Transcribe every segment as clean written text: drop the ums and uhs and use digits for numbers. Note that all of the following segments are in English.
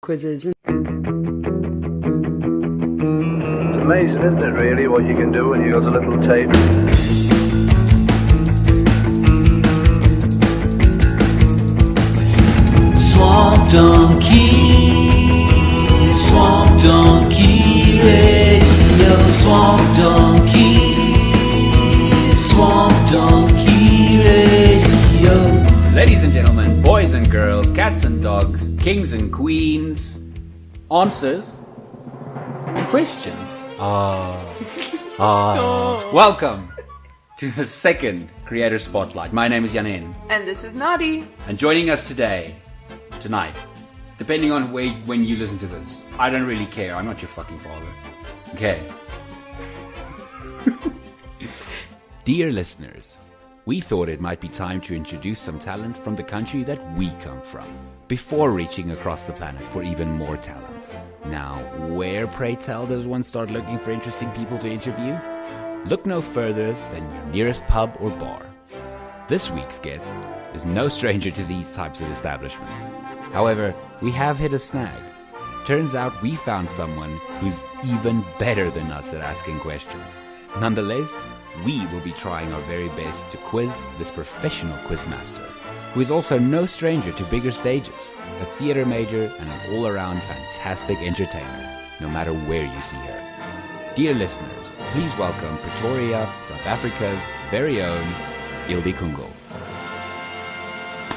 quizzes. It's amazing, isn't it, really, what you can do when you got a little tape. Swamp Donkey Radio, Swamp Donkey Radio. Ladies and gentlemen, boys and girls, cats and dogs, kings and queens, answers and questions. Welcome to the second Creator Spotlight. My name is Jan-Hen. And this is Nadi. And joining us tonight, depending on when you listen to this, I don't really care. I'm not your fucking father. Okay. Dear listeners, we thought it might be time to introduce some talent from the country that we come from, before reaching across the planet for even more talent. Now, where, pray tell, does one start looking for interesting people to interview? Look no further than your nearest pub or bar. This week's guest is no stranger to these types of establishments. However, we have hit a snag. Turns out we found someone who's even better than us at asking questions. Nonetheless, we will be trying our very best to quiz this professional quizmaster, who is also no stranger to bigger stages, a theater major and an all-around fantastic entertainer, no matter where you see her. Dear listeners, please welcome Pretoria, South Africa's very own Ildi Kungl.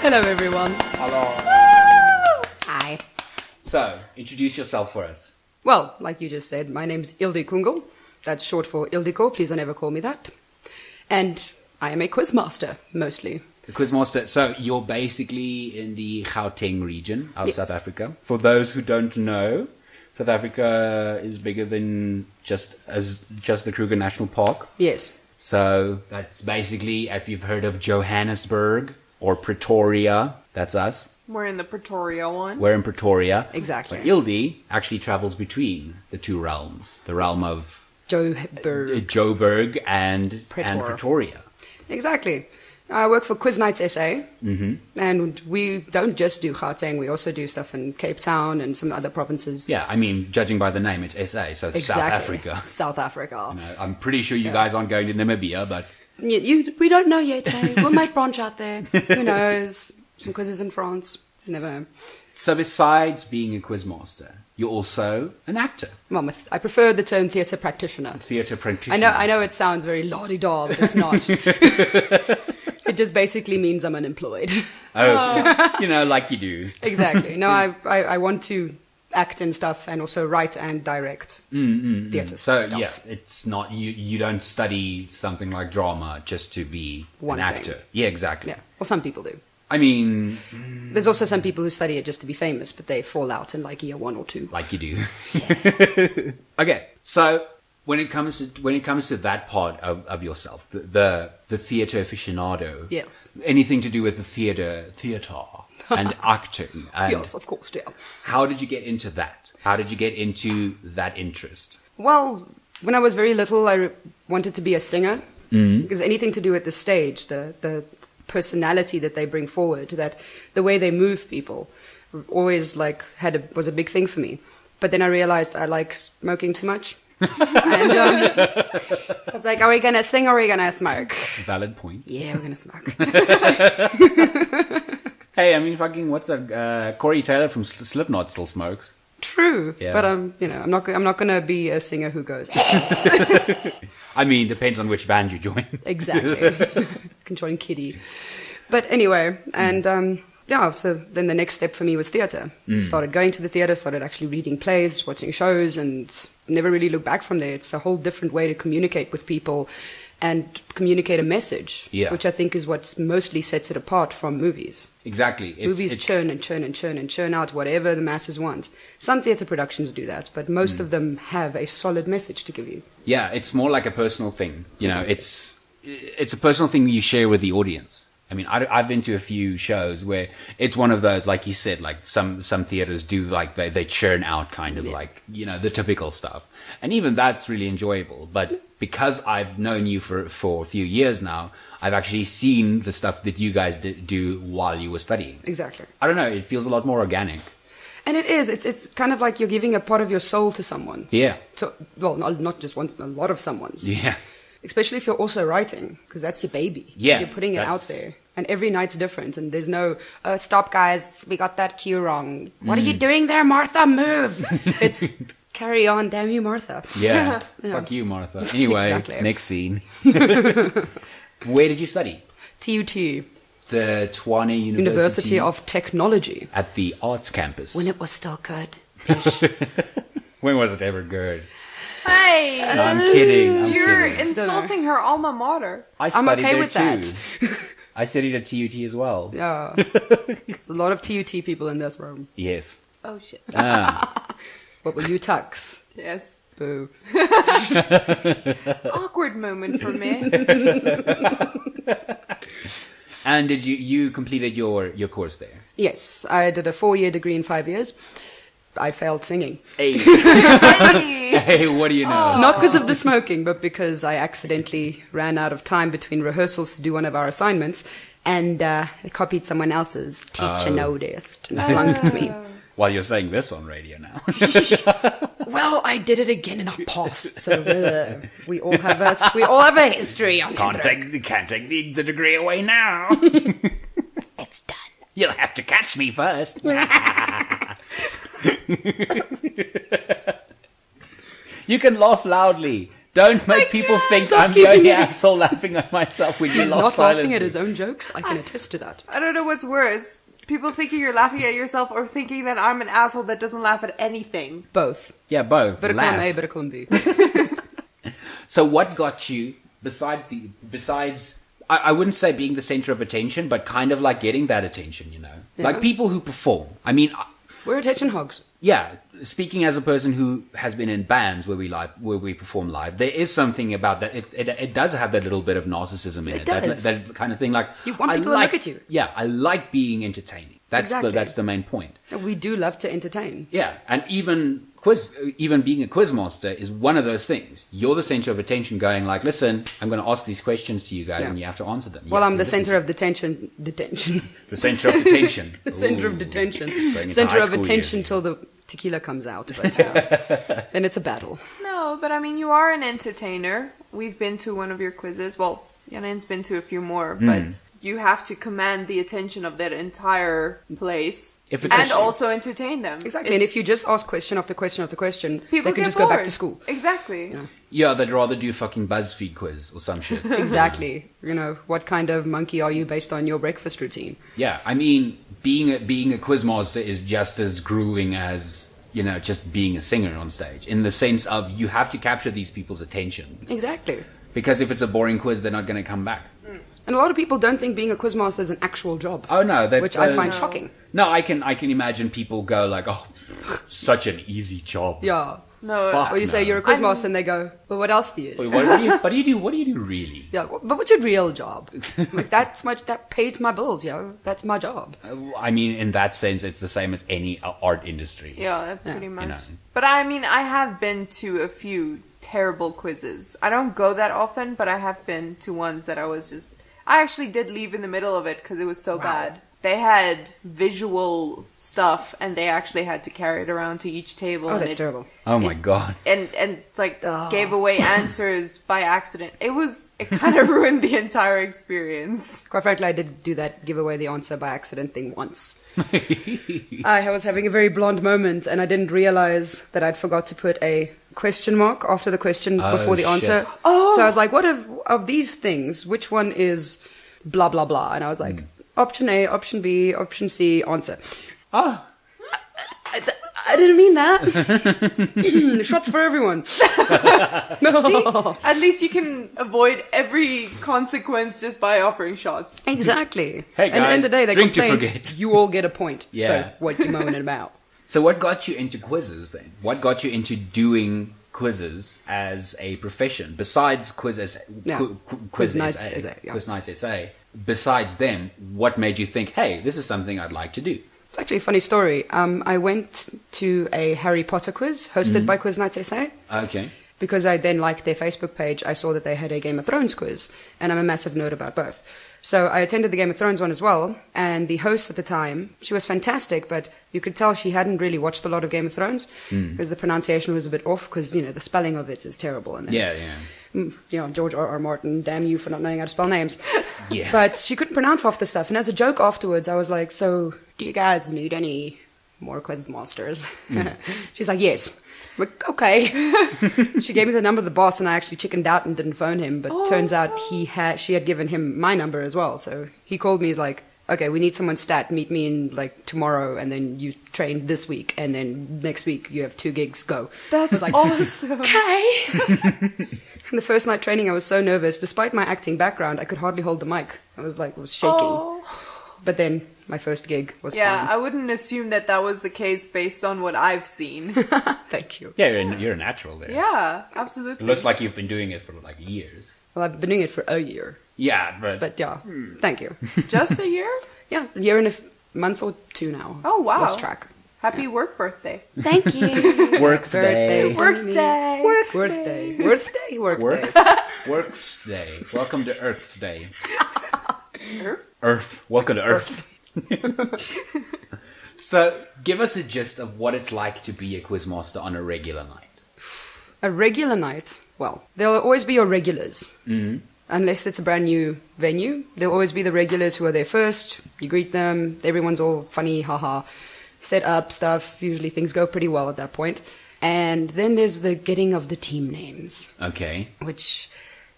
Hello, everyone. Hello. Hi. So, introduce yourself for us. Well, like you just said, my name's Ildi Kungl. That's short for Ildiko. Please don't ever call me that. And I am a quizmaster, mostly. The quizmaster. So you're basically in the Gauteng region of Yes. South Africa. For those who don't know, South Africa is bigger than just the Kruger National Park. Yes. So that's basically, if you've heard of Johannesburg or Pretoria, that's us. We're in the Pretoria one. We're in Pretoria. Exactly. But Ildi actually travels between the two realms, the realm of Joburg and Pretoria. Exactly. I work for Quiz Nights SA, and we don't just do Gauteng, we also do stuff in Cape Town and some other provinces. Yeah, I mean, judging by the name, it's SA, so it's South Africa. South Africa. You know, I'm pretty sure you guys aren't going to Namibia, but... We don't know yet, eh? We might branch out there. Who knows? Some quizzes in France. You never know. So besides being a quizmaster, you're also an actor. Well, I prefer the term theatre practitioner. Theatre practitioner. I know it sounds very la-di-da, but it's not. It just basically means I'm unemployed. Oh, you know, like you do. Exactly. No, I want to act and stuff and also write and direct theatre So, stuff. yeah, it's not, you don't study something like drama just to be One an thing. actor. Yeah, exactly. Yeah, well, some people do. I mean, There's also some people who study it just to be famous, but they fall out in like year 1 or 2. like you do. Okay, so when it comes to that part of yourself, the theatre aficionado, Yes. anything to do with the theatre and acting, and Yes, of course, yeah. how did you get into that? How did you get into that interest? Well, when I was very little, I wanted to be a singer. Because anything to do with the stage, the personality that they bring forward, that the way they move people, always was a big thing for me. But then I realized I like smoking too much. And I was like, are we going to sing or are we going to smoke? Valid point. Yeah, we're going to smoke. Hey, I mean, fucking, what's that? Corey Taylor from Slipknot still smokes. True. Yeah. But I'm not going to be a singer who goes. I mean, depends on which band you join. Exactly. Can join Kiddie. But anyway, and so then the next step for me was theatre. Started going to the theatre, started actually reading plays, watching shows, and never really looked back from there. It's a whole different way to communicate with people and communicate a message, which I think is what mostly sets it apart from movies. Exactly. Movies churn and churn and churn and churn out whatever the masses want. Some theatre productions do that, but most of them have a solid message to give you. Yeah, it's more like a personal thing. You know, it's a personal thing you share with the audience. I mean, I've been to a few shows where it's one of those, like you said, like some theaters do, like they churn out kind of like, you know, the typical stuff. And even that's really enjoyable. But because I've known you for a few years now, I've actually seen the stuff that you guys do while you were studying. Exactly. I don't know, it feels a lot more organic. And it is. It's kind of like you're giving a part of your soul to someone. Yeah. Well, not just one, a lot of someone's. Yeah. Especially if you're also writing, because that's your baby. Yeah, You're putting it out there. And every night's different. And there's no, stop, guys, we got that cue wrong. What are you doing there, Martha? Move! It's, carry on, damn you, Martha. Yeah. Yeah. Fuck you, Martha. Anyway, Exactly. next scene. Where did you study? TUT, The Tshwane University of Technology. At the arts campus. When it was still good. When was it ever good? Hey, No, I'm kidding. you're kidding. insulting her alma mater. I I'm studied okay there with too. that. I studied at TUT as well. Yeah. There's a lot of TUT people in this room. Yes. Oh shit. What were you, Tux? Yes. Boo. Awkward moment for me. And did you completed your course there? Yes, I did a 4-year degree in 5 years. I failed singing. Hey. Hey, what do you know? Not because of the smoking, but because I accidentally ran out of time between rehearsals to do one of our assignments, and they copied someone else's. Teacher noticed and flunked me. While you're saying this on radio now. Well, I did it again and I passed. So we all have a history on Can't it. take the degree away now. It's done. You'll have to catch me first. You can laugh loudly. Don't make people think Stop I'm the keeping only it- asshole laughing at myself when you He's laugh not silently. laughing at his own jokes. I can attest to that. I don't know what's worse. People thinking you're laughing at yourself or thinking that I'm an asshole that doesn't laugh at anything. Both. Yeah, both. Bit of Laugh. column A, bit of column B. So what got you, besides, I wouldn't say being the center of attention, but kind of like getting that attention, you know? Yeah. Like people who perform. I mean, We're attention hogs. yeah, speaking as a person who has been in bands where we perform live, there is something about that. It does have that little bit of narcissism in it. It does. That kind of thing. Like You want I people to like, look at you. Yeah, I like being entertaining. Exactly. That's the main point. We do love to entertain. Yeah, and even being a quiz master is one of those things. You're the center of attention, going like, "Listen, I'm going to ask these questions to you guys, Yeah. and you have to answer them." You Well, have I'm to the listen center of detention. to- the center of detention. The center Ooh. of detention. Going into Center high of school attention years. till the tequila comes out. But, you know, then it's a battle. No, but I mean, you are an entertainer. We've been to one of your quizzes. Well, Jan-Hen's been to a few more, but you have to command the attention of that entire place If it's and a- also entertain them. Exactly. And if you just ask question after question after question, people they can get just go back bored. to school. Exactly. Yeah, they'd rather do fucking BuzzFeed quiz or some shit. Exactly. You know, what kind of monkey are you based on your breakfast routine? Yeah, I mean, being a quiz master is just as grueling as, you know, just being a singer on stage, in the sense of you have to capture these people's attention. Exactly. Because if it's a boring quiz, they're not going to come back. And a lot of people don't think being a quizmaster is an actual job. Oh no, which I find shocking. No, I can imagine people go like, "Oh, such an easy job." Yeah. No, Fuck. Or you say No. you're a quizmaster and they go, well, what else do you do? Wait, what do you do? What do you do really? Yeah, but what's your real job? Like, that pays my bills, yo. That's my job. I mean, in that sense, it's the same as any art industry. yeah, pretty much. know. But I mean, I have been to a few terrible quizzes. I don't go that often, but I have been to ones that I actually did leave in the middle of it because it was so bad. They had visual stuff, and they actually had to carry it around to each table. Oh, and that's terrible. Oh my god. And like gave away answers by accident. It kind of ruined the entire experience. Quite frankly, I did do that give away the answer by accident thing once. I was having a very blonde moment, and I didn't realize that I'd forgot to put a question mark after the question before the shit. answer. Oh. So I was like, what of these things, which one is blah, blah, blah? And I was like, option A, option B, option C, answer. Oh. I didn't mean that. Shots for everyone. No. At least you can avoid every consequence just by offering shots. Exactly. Hey, And at the end of the day, they drink to complain, forget. you all get a point. Yeah. So what you moaning about? So what got you into quizzes then? What got you into doing quizzes as a profession? Besides quizzes, Yeah. quiz Nights SA, SA, yeah. Quiz Nights SA. Besides them, what made you think, hey, this is something I'd like to do? It's actually a funny story. I went to a Harry Potter quiz hosted by Quiz Nights SA. Okay. Because I then liked their Facebook page, I saw that they had a Game of Thrones quiz, and I'm a massive nerd about both. So I attended the Game of Thrones one as well, and the host at the time, she was fantastic, but you could tell she hadn't really watched a lot of Game of Thrones because the pronunciation was a bit off because, you know, the spelling of it is terrible. And then, you know, George R.R. Martin, damn you for not knowing how to spell names. Yeah. But she couldn't pronounce half the stuff. And as a joke afterwards, I was like, so do you guys need any more Quizmasters? She's like, yes. I'm like, okay. She gave me the number of the boss, and I actually chickened out and didn't phone him. But turns out she had given him my number as well. So he called me. He's like, okay, we need someone stat. Meet me in like tomorrow, and then you train this week, and then next week you have 2 gigs. Go. That's I was like, awesome. Okay. And the first night training, I was so nervous. Despite my acting background, I could hardly hold the mic. I was shaking. Oh. But then my first gig was Yeah, fine. I wouldn't assume that was the case based on what I've seen. Thank you. Yeah, you're a natural there. Yeah, It absolutely. looks like you've been doing it for like years. Well, I've been doing it for a year. Yeah, But yeah, thank you. Just a year? Yeah, a year and a month or 2 now. Oh, wow. Lost track. Happy work birthday. Thank you. Work day. Work day. Work day. Work day. Work Work. day. Works Day. Welcome to Earth's Day. Earth? Earth. Welcome to Earth. So, give us a gist of what it's like to be a quizmaster on a regular night. A regular night. Well, there'll always be your regulars. Unless it's a brand new venue. There'll always be the regulars who are there first. You greet them. Everyone's all funny, haha. Set up stuff. Usually things go pretty well at that point. And then there's the getting of the team names. Okay. Which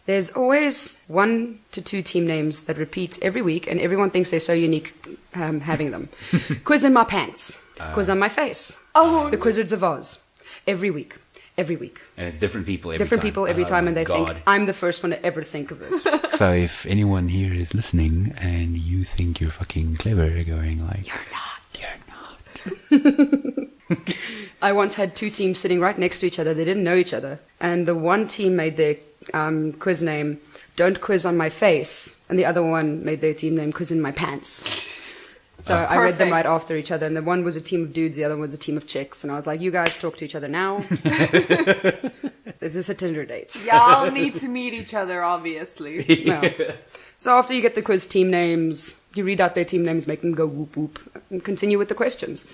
there's always 1 to 2 team names that repeat every week, and everyone thinks they're so unique having them. Quiz in my pants. Quiz on my face. Oh, The Quizzards of Oz. Every week. Every week. And it's different people every Different time. people every time, and they God. think, I'm the first one to ever think of this. So if anyone here is listening and you think you're fucking clever, going like, You're not. I once had 2 teams sitting right next to each other. They didn't know each other. And the one team made their quiz name, Don't Quiz on My Face. And the other one made their team name, Quiz in My Pants. So I read them right after each other. And the one was a team of dudes, the other one was a team of chicks. And I was like, you guys talk to each other now. Is this a Tinder date? y'all need to meet each other, obviously. No. So after you get the quiz team names, you read out their team names, make them go whoop whoop, and continue with the questions.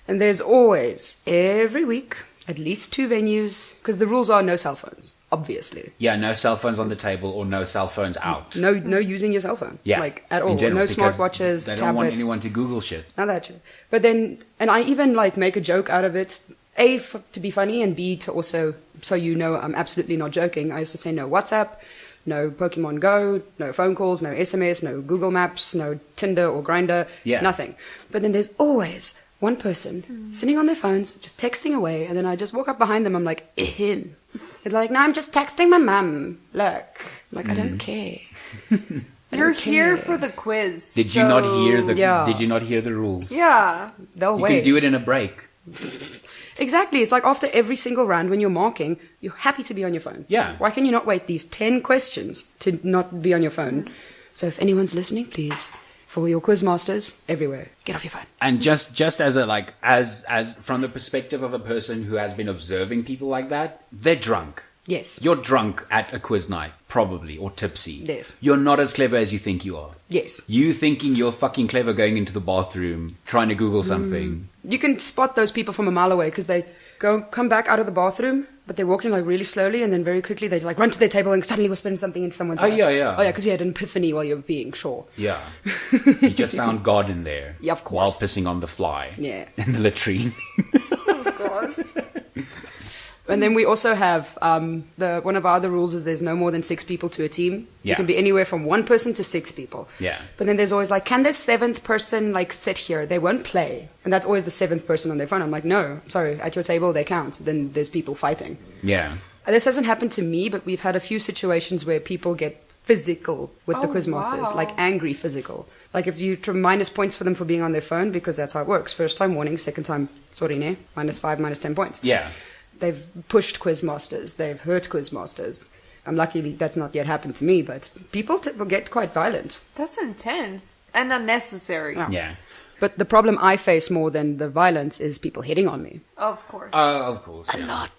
And there's always, every week, at least 2 venues, because the rules are no cell phones, obviously. Yeah, no cell phones on the table or no cell phones out. No using your cell phone. Yeah. Like, at in all. general, No because smartwatches, They don't want tablets. anyone to Google shit. Not that shit. But then, and I even like make a joke out of it. A, to be funny, and B, to also, so you know I'm absolutely not joking. I used to say no WhatsApp, no Pokemon Go, no phone calls, no SMS, no Google Maps, no Tinder or Grindr, nothing. But then there's always one person sitting on their phones, just texting away, and then I just walk up behind them, I'm like, him. They're like, no, I'm just texting my mum. Look. I'm like, I don't care. You're here for the quiz. Did you not hear the Yeah. Did you not hear the rules? Yeah. They'll You wait. can do it in a break. Exactly. It's like after every single round when you're marking, you're happy to be on your phone. Yeah. Why can you not wait these 10 questions to not be on your phone? So if anyone's listening, please, for your quizmasters everywhere, get off your phone. And just as a like as from the perspective of a person who has been observing people like that, they're drunk. Yes. You're drunk at a quiz night, probably, or tipsy. Yes. You're not as clever as you think you are. Yes. You thinking you're fucking clever going into the bathroom, trying to Google something. You can spot those people from a mile away because they come back out of the bathroom, but they're walking like really slowly, and then very quickly they like run to their table and suddenly whispering something into someone's ear. Yeah, yeah. Oh yeah, because you had an epiphany while you were being sure. Yeah. You just found God in there. Yeah, of course. While pissing on the fly. Yeah. In the latrine. And then we also have one of our other rules is there's no more than 6 people to a team. Yeah. You can be anywhere from 1 person to 6 people. Yeah. But then there's always like, can this 7th person like sit here? They won't play. And that's always the 7th person on their phone. I'm like, no, sorry, at your table they count. Then there's people fighting. Yeah. This hasn't happened to me, but we've had a few situations where people get physical with the quizmasters, wow. like angry physical. Like if you minus points for them for being on their phone, because that's how it works. First time warning, second time, sorry, ne? -5, -10 points. Yeah. They've pushed quizmasters. They've hurt quizmasters. I'm lucky that's not yet happened to me, but people get quite violent. That's intense and unnecessary. Yeah. But the problem I face more than the violence is people hitting on me. Of course. Of course. Yeah. A lot.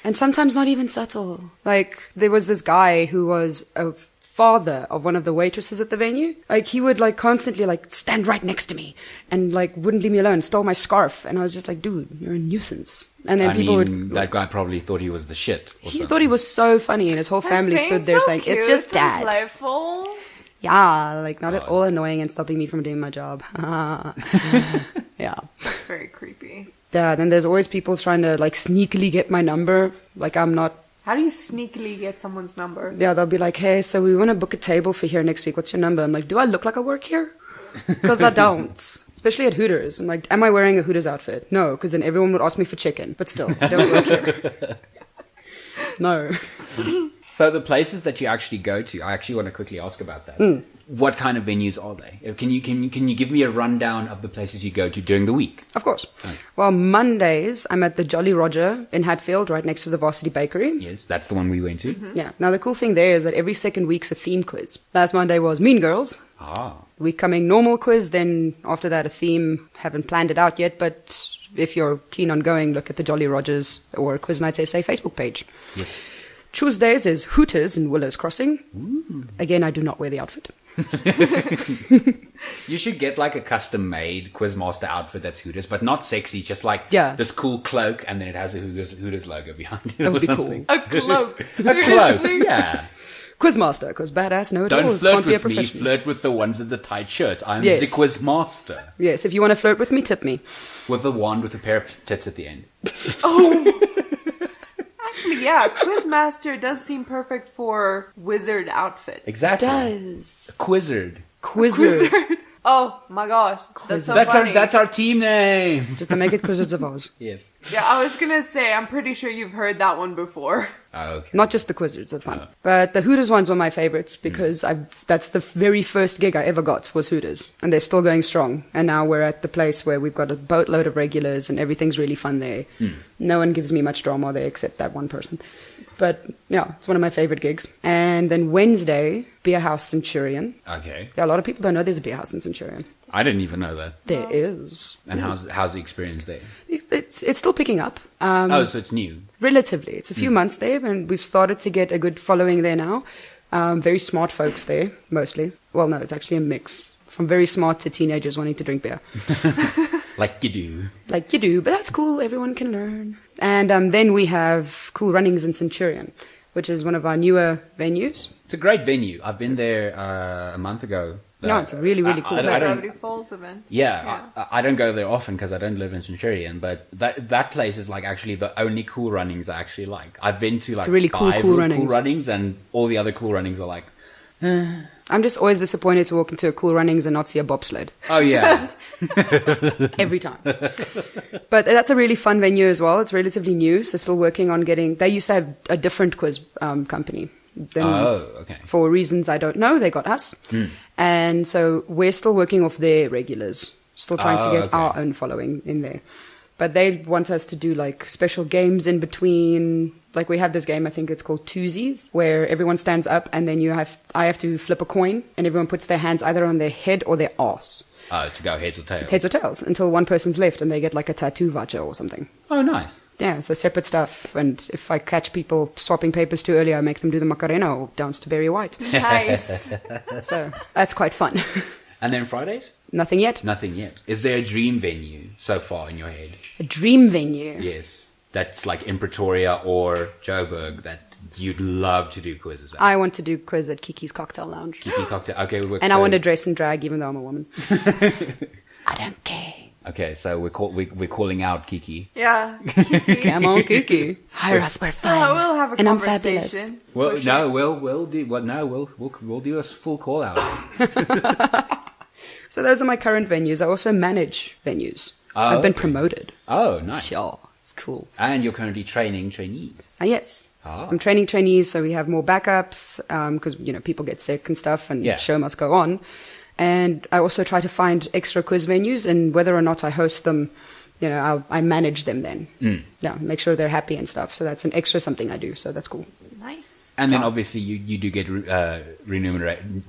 And sometimes not even subtle. Like, there was this guy who was a father of one of the waitresses at the venue. Like, he would, like, constantly, like, stand right next to me and, like, wouldn't leave me alone, stole my scarf. And I was just like, dude, you're a nuisance. And then that guy probably thought he was the shit. He thought he was so funny, and his whole family stood there saying, cute it's just and dad. Playful. Yeah, like, not at all annoying and stopping me from doing my job. Yeah. That's very creepy. Yeah, then there's always people trying to, like, sneakily get my number. Like, I'm not... How do you sneakily get someone's number? Yeah, they'll be like, hey, so we want to book a table for here next week. What's your number? I'm like, do I look like I work here? Because I don't. Especially at Hooters. I'm like, am I wearing a Hooters outfit? No, because then everyone would ask me for chicken. But still, I don't work here. No. So the places that you actually go to, I actually want to quickly ask about that. What kind of venues are they? Can you give me a rundown of the places you go to during the week? Of course. Okay. Well, Mondays, I'm at the Jolly Roger in Hatfield, right next to the Varsity Bakery. Yes, that's the one we went to. Mm-hmm. Yeah. Now, the cool thing there is that every second week's a theme quiz. Last Monday was Mean Girls. Week coming, normal quiz. Then after that, a theme. Haven't planned it out yet, but if you're keen on going, look at the Jolly Rogers or Quiz Nights SA Facebook page. Yes. Tuesdays is Hooters in Willows Crossing. Ooh. Again, I do not wear the outfit. You should get like a custom-made Quizmaster outfit that's Hooters, but not sexy, just like this cool cloak, and then it has a Hooters logo behind it. That would be something. cool. A cloak. A cloak, yeah. Quizmaster, because badass know it all. Don't flirt can't be a with me, professional. flirt with the ones with the tight shirts. I'm the Quizmaster. Yes, if you want to flirt with me, tip me. With a wand with a pair of tits at the end. Oh! Actually, yeah, Quizmaster does seem perfect for wizard outfit. Exactly. It does. Quizzard. Quizzard. Oh my gosh, that's so That's funny. our team name. Just to make it Quizzards of Oz. Yes. Yeah, I was gonna say, I'm pretty sure you've heard that one before. Oh, okay. Not just the Quizzards, that's fine. But the Hooters ones were my favorites because that's the very first gig I ever got was Hooters. And they're still going strong. And now we're at the place where we've got a boatload of regulars and everything's really fun there. No one gives me much drama there except that one person. But yeah, it's one of my favorite gigs. And then Wednesday, Beer House Centurion. Okay. Yeah, a lot of people don't know there's a beer house in Centurion. I didn't even know that. There is. And how's the experience there? It's still picking up. So it's new. Relatively. It's a few months there, and we've started to get a good following there now. Very smart folks there, mostly. Well, no, it's actually a mix. From very smart to teenagers wanting to drink beer. Like you do. Like you do, but that's cool. Everyone can learn. And then we have Cool Runnings in Centurion, which is one of our newer venues. It's a great venue. I've been there a month ago. No, it's a really, really cool place. Gravity Falls event. Yeah. I don't go there often because I don't live in Centurion, but that place is like actually the only Cool Runnings I actually like. I've been to like really five cool runnings, and all the other Cool Runnings are like, I'm just always disappointed to walk into a Cool Runnings and not see a bobsled. oh yeah. Every time. But that's a really fun venue as well. It's relatively new, so still working on getting... They used to have a different quiz company. Okay. For reasons I don't know, they got us. And so we're still working off their regulars. Still trying to get our own following in there. But they want us to do like special games in between. Like we have this game, I think it's called Twosies, where everyone stands up and then I have to flip a coin and everyone puts their hands either on their head or their arse. Oh, to go heads or tails. Heads or tails, until one person's left and they get like a tattoo voucher or something. Oh, nice. Yeah, so separate stuff. And if I catch people swapping papers too early, I make them do the Macarena or dance to Barry White. Nice. So that's quite fun. And then Fridays? Nothing yet. Nothing yet. Is there a dream venue so far in your head? A dream venue? Yes. That's like in Pretoria or Joburg that you'd love to do quizzes at. I want to do quiz at Kiki's Cocktail Lounge. Kiki Cocktail. Okay, and I want to dress in drag even though I'm a woman. I don't care. Okay, so we're calling out Kiki. Yeah. Kiki. Come on, Kiki. Hire us, we're fine. Oh, we'll have a and conversation. I'm fabulous. Well, no, we'll do a full call out. So those are my current venues. I also manage venues. I've been promoted. Oh, nice. Sure, it's cool. And you're currently training trainees. Yes. I'm training trainees, so we have more backups because people get sick and stuff, and show must go on. And I also try to find extra quiz venues, and whether or not I host them, I manage them then. Yeah, make sure they're happy and stuff. So that's an extra something I do. So that's cool. Nice. And then obviously you do get remuneration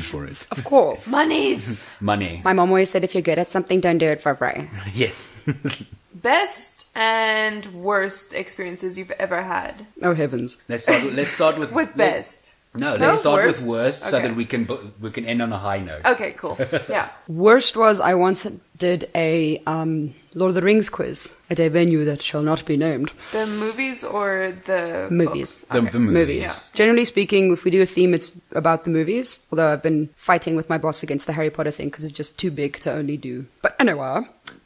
for it. Of course. Monies. Money. My mom always said, if you're good at something, don't do it for free. Yes. Best and worst experiences you've ever had? Oh, heavens. Let's start with With best. No, No, let's start worst? with worst so Okay. that we can end on a high note. Okay, cool. Yeah. Worst was I once did a Lord of the Rings quiz at a venue that shall not be named. The movies or the Movies. books? Okay. The movies. Movies. Yeah. Generally speaking, if we do a theme, it's about the movies. Although I've been fighting with my boss against the Harry Potter thing because it's just too big to only do. But anyway,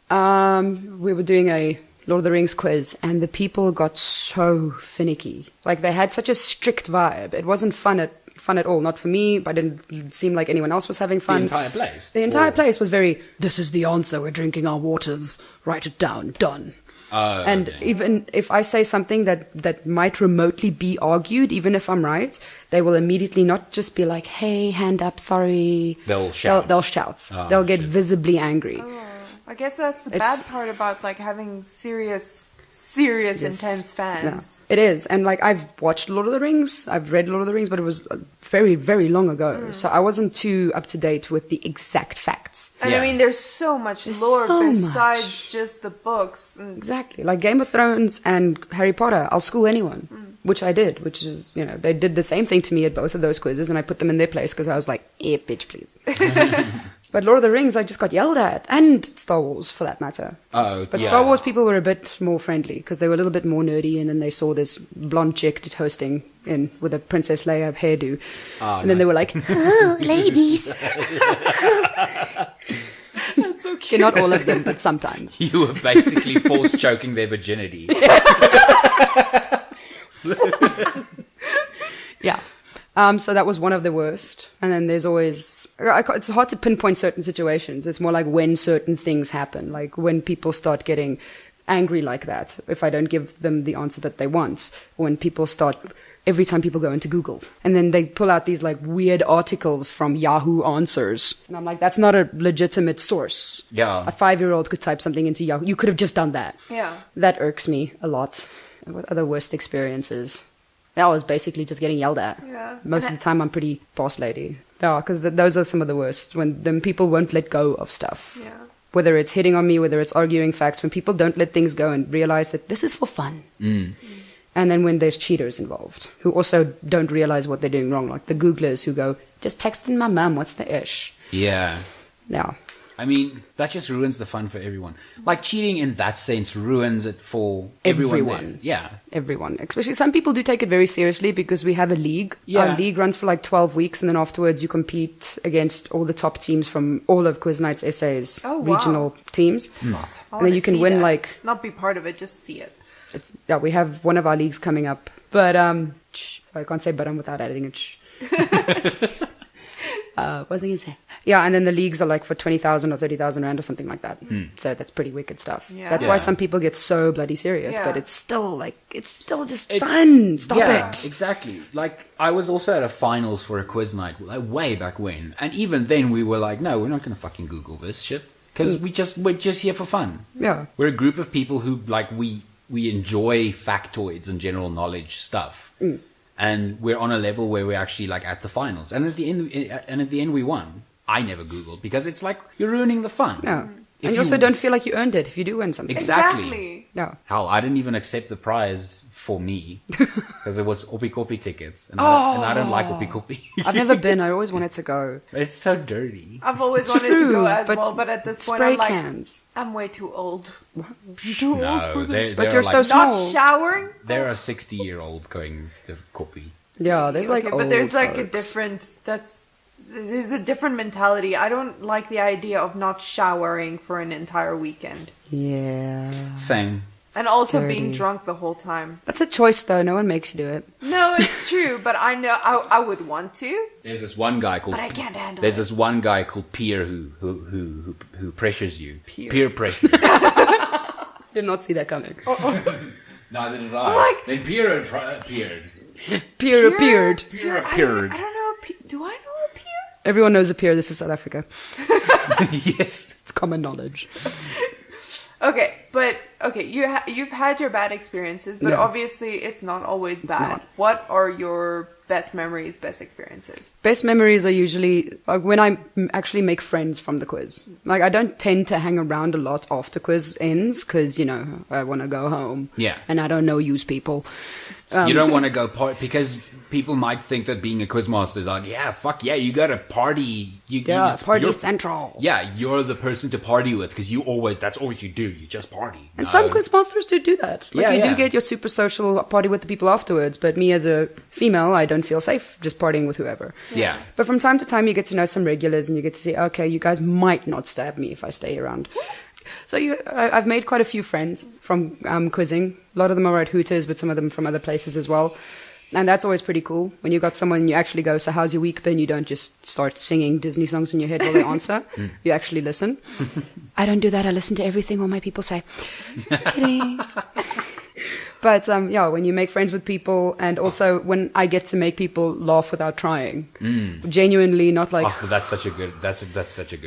we were doing a Lord of the Rings quiz, and the people got so finicky. Like, they had such a strict vibe. It wasn't fun at all. Not for me, but it didn't seem like anyone else was having The fun. entire place. The entire place was very, this is the answer, we're drinking our waters, write it down, done. And okay. even if I say something that might remotely be argued, even if I'm right, they will immediately not just be like, hey, hand up, sorry. They'll shout. They'll shout. Oh, They'll get shit. visibly angry. I guess that's the It's- bad part about like having serious, Yes. intense fans. Yeah, it is. And like, I've watched Lord of the Rings, I've read Lord of the Rings, but it was very, very long ago. So I wasn't too up to date with the exact facts. And Yeah. I mean, there's so much There's lore so besides much. just the books. And Exactly. Like Game of Thrones and Harry Potter, I'll school anyone. Which I did, which is, they did the same thing to me at both of those quizzes, and I put them in their place because I was like, bitch, please. But Lord of the Rings, I just got yelled at, and Star Wars, for that matter. Oh, But yeah. Star Wars people were a bit more friendly because they were a little bit more nerdy, and then they saw this blonde chick hosting in with a Princess Leia hairdo, and then they nice. were like, "Oh, ladies." that's so Okay, cute. not all of them, but sometimes. You were basically force choking their virginity. Yeah. So that was one of the worst. And then there's always, it's hard to pinpoint certain situations. It's more like when certain things happen, like when people start getting angry like that, if I don't give them the answer that they want, when people start, every time people go into Google, and then they pull out these like weird articles from Yahoo Answers. And I'm like, that's not a legitimate source. Yeah. A 5-year-old could type something into Yahoo. You could have just done that. Yeah. That irks me a lot. And what other worst experiences? I was basically just getting yelled at. Yeah. Most of the time, I'm pretty boss lady. Yeah, because those are some of the worst. When then people won't let go of stuff. Yeah. Whether it's hitting on me, whether it's arguing facts, when people don't let things go and realize that this is for fun. And then when there's cheaters involved, who also don't realize what they're doing wrong, like the Googlers who go, just texting my mum, what's the ish? Yeah. Yeah. I mean, that just ruins the fun for everyone. Like, cheating in that sense ruins it for everyone. Everyone. There. Yeah. Everyone, especially some people do take it very seriously because we have a league. Yeah. Our league runs for like 12 weeks, and then afterwards you compete against all the top teams from all of Quiz Night's essays, Oh, wow. regional teams. That's awesome. I And then wanna you can see win that. like, not be part of it, just see it. we have one of our leagues coming up. But sorry, I can't say but without adding a shh. What was I going to say? Yeah, and then the leagues are like for 20,000 or 30,000 rand or something like that. So that's pretty wicked stuff. Yeah. That's Yeah. why some people get so bloody serious, Yeah. but it's still just fun. Stop Yeah, it. exactly. Like, I was also at a finals for a quiz night, like, way back when. And even then we were like, no, we're not going to fucking Google this shit. Because we're just here for fun. Yeah. We're a group of people who, like, we enjoy factoids and general knowledge stuff. And we're on a level where we're actually, like, at the finals. And at the end we won. I never Googled because it's like, you're ruining the fun. Yeah. If And you also don't feel like you earned it if you do win something. Exactly. Yeah. Hell, I didn't even accept the prize for me because it was Opikopi tickets. And I don't like Opikopi. I've never been. I always wanted to go. It's so dirty. I've always wanted to True, go as but well, but at this point Spray I'm like, cans. I'm way too old. No, But you're so like, small. Not showering? there are 60-year-old going to Kopi. Yeah, there's like Okay, old but there's like a folks. different, there's a different mentality. I don't like the idea of not showering for an entire weekend. Yeah. Same. And also dirty. being drunk the whole time. That's a choice, though. No one makes you do it. No, it's true, but I know I would want to, There's this one guy called. but I can't handle There's it. this one guy called Peer who pressures you. Peer pressure. Did not see that coming. Neither did I. Like- Then Peer appeared. Peer appeared. Peer I appeared. don't know. Do I know a peer? Everyone knows a peer. This is South Africa. Yes. It's common knowledge. Okay, but you've had your bad experiences, but Yeah. obviously it's not always bad. not. What are your best memories, best experiences? Best memories are usually like when I actually make friends from the quiz. Like I don't tend to hang around a lot after quiz ends because, I want to go home. Yeah. And I don't know use people. You don't want to go party because people might think that being a quizmaster is like, yeah, fuck yeah, you got to party. It's party central. Yeah, you're the person to party with because that's all you do. You just party. And some quizmasters do that. Like you Yeah. do get your super social party with the people afterwards, but me as a female, I don't feel safe just partying with whoever. Yeah. But from time to time, you get to know some regulars and you get to see, okay, you guys might not stab me if I stay around. So I've made quite a few friends from quizzing. A lot of them are at Hooters, but some of them from other places as well. And that's always pretty cool. When you got someone, you actually go, so how's your week been? You don't just start singing Disney songs in your head while they answer. You actually listen. I don't do that. I listen to everything all my people say. Kidding. But when you make friends with people, and also when I get to make people laugh without trying, genuinely, not like that's such a good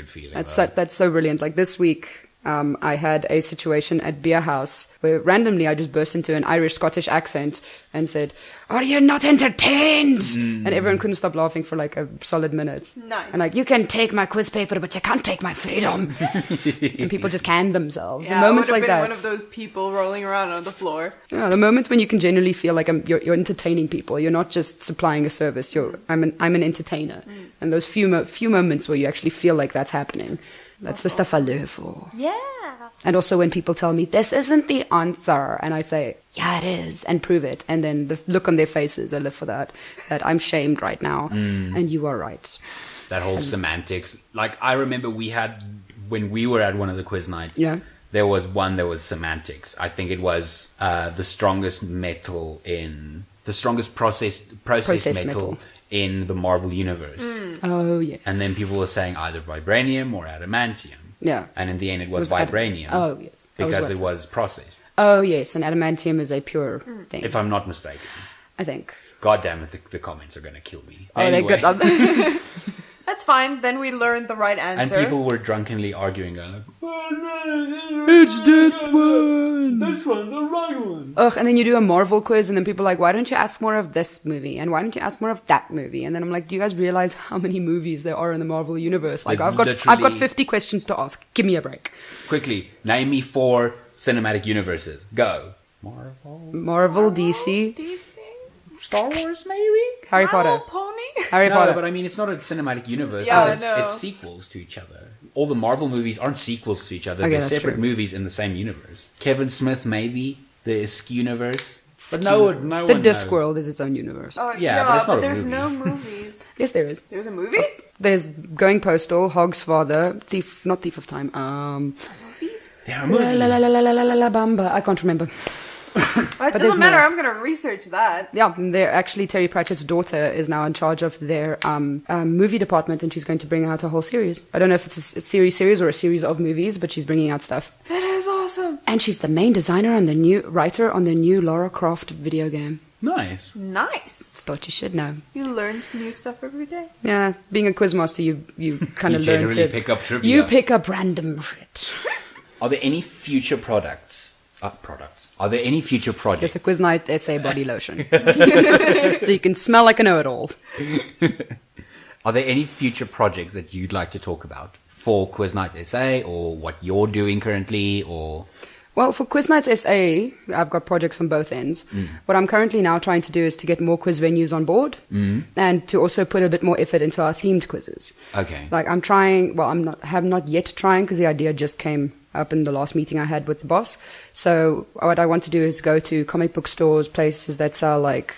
feeling. That's so brilliant. Like this week, I had a situation at Beer House where randomly I just burst into an Irish-Scottish accent and said, "Are you not entertained?" And everyone couldn't stop laughing for like a solid minute. Nice. And like, you can take my quiz paper, but you can't take my freedom. And people just canned themselves. Yeah, The moments I would like have that. been one of those people rolling around on the floor. Yeah, the moments when you can genuinely feel like you're entertaining people. You're not just supplying a service. I'm an entertainer. And those few moments where you actually feel like that's happening. That's the stuff I live for. Yeah. And also when people tell me, this isn't the answer, and I say, yeah, it is, and prove it. And then the look on their faces, I live for that I'm shamed right now, and you are right. That whole semantics. Like, I remember when we were at one of the quiz nights, there was one that was semantics. I think it was the strongest processed metal in the Marvel Universe. Oh, yes. And then people were saying either vibranium or adamantium. Yeah. And in the end, it was vibranium. Oh, yes. Because it was processed. Oh, yes. And adamantium is a pure thing. If I'm not mistaken. I think. God damn it, the comments are going to kill me. Oh, anyway. they're good. That's fine. Then we learned the right And answer. people were drunkenly arguing, going like, It's this one. This one, the right one. Ugh, and then you do a Marvel quiz, and then people are like, why don't you ask more of this movie? And why don't you ask more of that movie? And then I'm like, do you guys realize how many movies there are in the Marvel universe? Like, I've got 50 questions to ask. Give me a break. Quickly, name me 4 cinematic universes. Go. Marvel, DC, Star Wars, maybe? Harry Potter. Pony? Harry Potter. No, but I mean, it's not a cinematic universe. Yeah, It's sequels to each other. All the Marvel movies aren't sequels to each other. Okay, They're that's separate true. movies in the same universe. Kevin Smith, maybe. The Ski universe. But no one The knows. Discworld is its own universe. Oh, Yeah, but it's not a there's movie. no movies. Yes, there is. There's a movie? There's Going Postal, Hog's Father, not Thief of Time. Movies? There are La movies. la la la la la la la Bamba. I can't remember. It there's doesn't matter. more. I'm going to research that. Yeah, they're actually Terry Pratchett's daughter is now in charge of their movie department, and she's going to bring out a whole series. I don't know if it's a series or a series of movies, but she's bringing out stuff. That is awesome. And she's the main designer and writer on the new Lara Croft video game. Nice. Nice. Just thought you should know. You learn new stuff every day. Yeah, being a quizmaster, you kind of You learn generally to pick up trivia. You pick up random shit. Are there any future products? Are there any future projects? It's a quiz night essay body lotion, so you can smell like a know-it-all. Are there any future projects that you'd like to talk about for Quiz Night SA, or what you're doing currently, or? Well, for Quiz Nights SA, I've got projects on both ends. What I'm currently now trying to do is to get more quiz venues on board, and to also put a bit more effort into our themed quizzes. Okay. Like I'm trying. Well, have not yet trying because the idea just came up in the last meeting I had with the boss. So what I want to do is go to comic book stores, places that sell like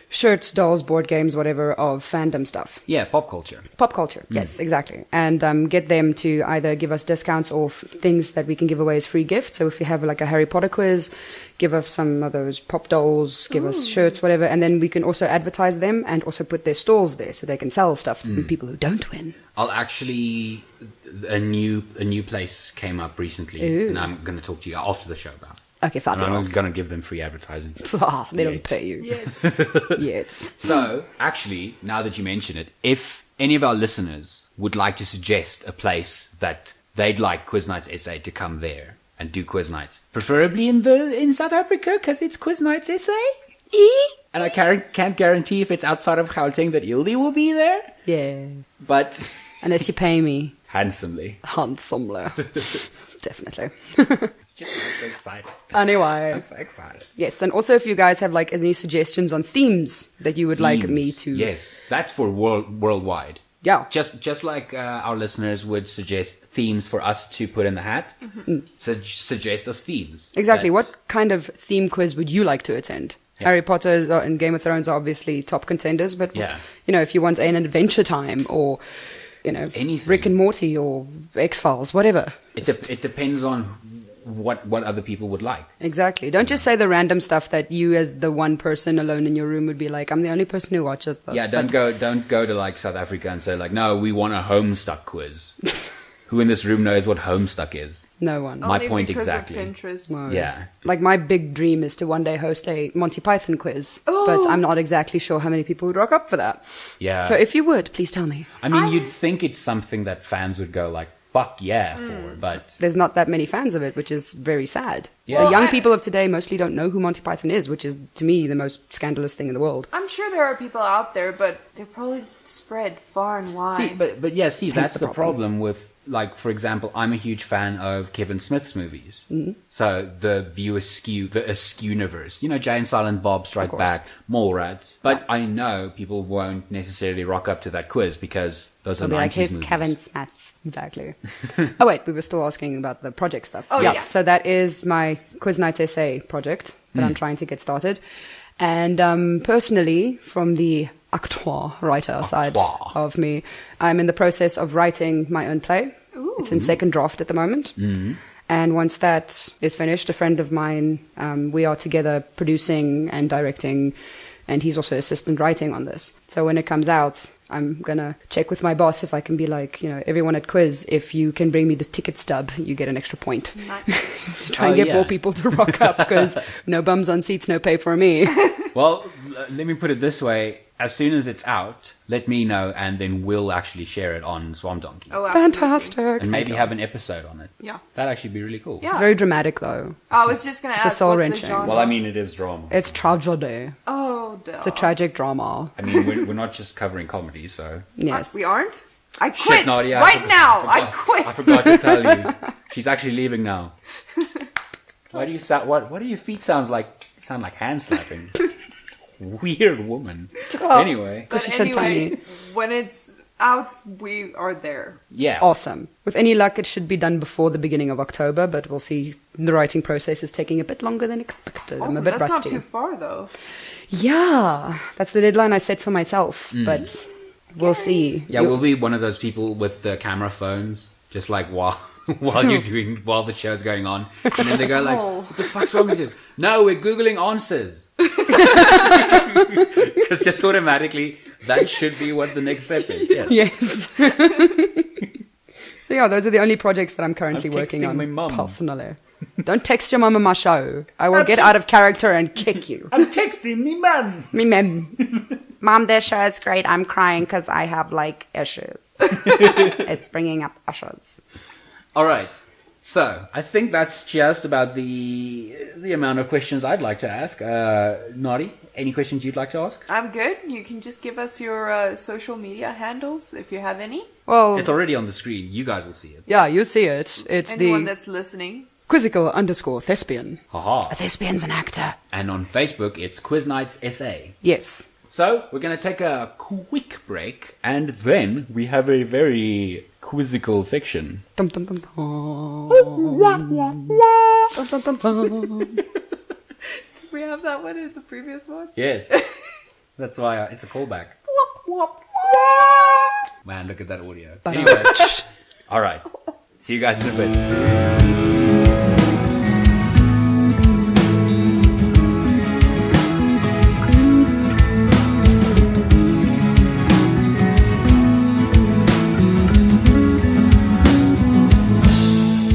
shirts, dolls, board games, whatever of fandom stuff. Yeah, pop culture. Pop culture, yes, exactly. And get them to either give us discounts or things that we can give away as free gifts. So if we have like a Harry Potter quiz, give us some of those pop dolls, give us shirts, whatever. And then we can also advertise them and also put their stalls there so they can sell stuff to people who don't win. A new place came up recently, Ooh. and I'm going to talk to you after the show about. Okay, And I'm fabulous. going to give them free advertising. They don't Yet. pay you Yes. yet. So, actually, now that you mention it, if any of our listeners would like to suggest a place that they'd like Quiz Nights SA to come there and do quiz nights, preferably in South Africa, because it's Quiz Nights SA. And I can't guarantee if it's outside of Gauteng that Ildi will be there. Yeah. But Unless you pay me handsomely. Definitely. Just so excited. Anyway. I'm so excited. Yes, and also if you guys have like any suggestions on themes that you would like me to... Yes, that's for worldwide. Yeah. Just like our listeners would suggest themes for us to put in the hat, suggest us themes. Exactly. What kind of theme quiz would you like to attend? Yeah. Harry Potter and Game of Thrones are obviously top contenders, but Yeah. If you want an Adventure Time or Anything. Rick and Morty or X-Files, whatever. It depends on what other people would like. Exactly. Don't just say the random stuff that you as the one person alone in your room would be like, I'm the only person who watches this. Yeah, don't go to like South Africa and say like, no, we want a Homestuck quiz. Who in this room knows what Homestuck is? No one. My Only point because exactly. Of Pinterest. No. Yeah. Like my big dream is to one day host a Monty Python quiz, but I'm not exactly sure how many people would rock up for that. Yeah. So if you would, please tell me. I mean, you'd think it's something that fans would go like, fuck yeah for, but There's not that many fans of it, which is very sad. Yeah. The young Well, people of today mostly don't know who Monty Python is, which is, to me, the most scandalous thing in the world. I'm sure there are people out there, but they're probably spread far and wide. see, but yeah, see, that's the the problem with, like, for example, I'm a huge fan of Kevin Smith's movies. Mm-hmm. So the view askew, the Askew-niverse. Jay and Silent Bob Strike Back, Mallrats. But I know people won't necessarily rock up to that quiz because those are They'll be 90s like, here's movies. Kevin Smith. Exactly. Oh, wait, we were still asking about the project stuff. Oh, yes, yeah. so that is my Quiz Nights essay project that I'm trying to get started. And personally, from the actor writer side of me, I'm in the process of writing my own play. Ooh. It's in second draft at the moment. Mm-hmm. And once that is finished, a friend of mine, we are together producing and directing, and he's also assistant writing on this. So when it comes out, I'm going to check with my boss if I can be like, everyone at quiz, if you can bring me the ticket stub, you get an extra point. Nice. To try and get more people to rock up, because no bums on seats, no pay for me. Well, let me put it this way. As soon as it's out, let me know, and then we'll actually share it on Swamp Donkey. Oh, absolutely. Fantastic. And maybe have an episode on it. Yeah. That'd actually be really cool. Yeah. It's very dramatic, though. I was just going to It's a ask, soul-wrenching. what's the genre? Well, I mean, it is drama. It's tragedy. Oh, duh. It's a tragic drama. I mean, we're not just covering comedy, so... Yes. We aren't? I quit Shit, Nadi, right now. I quit. I forgot to tell you. She's actually leaving now. Why do you sound? What do your feet sound like? Sound like hand slapping. Weird woman. Anyway, But she's so tiny. when it's out, we are there. yeah. Awesome. With any luck, it should be done before the beginning of October, but we'll see. The writing process is taking a bit longer than expected. Awesome. I'm a bit That's rusty. not too far, though. Yeah, that's the deadline I set for myself, but we'll see. Yeah, we'll be one of those people with the camera phones, just like while while the show's going on, and then they go like, Oh. "What the fuck's wrong with you?" No, we're googling answers. Because just automatically, that should be what the next step is. Yes. Yes. So yeah, those are the only projects that I'm currently I'm working texting on my mum. personally. Don't text your mum on my show. I will get out of character and kick you. I'm texting me, man. Me mem. Mom, this show is great. I'm crying because I have like issues. It's bringing up issues. All right. So I think that's just about the amount of questions I'd like to ask. Nadi, any questions you'd like to ask? I'm good. You can just give us your social media handles if you have any. Well, It's already on the screen. You guys will see it. yeah, you see it. It's Anyone the that's listening. quizzical_thespian. Haha. A thespian's an actor. And on Facebook, it's Quiz Nights SA. Yes. So we're going to take a quick break, and then we have a very quizzical section. Dum, dum, dum, dum. Dum, dum, dum, dum. Did we have that one in the previous one? Yes. That's why it's a callback. Man, look at that audio. Anyway. All right. See you guys in a bit.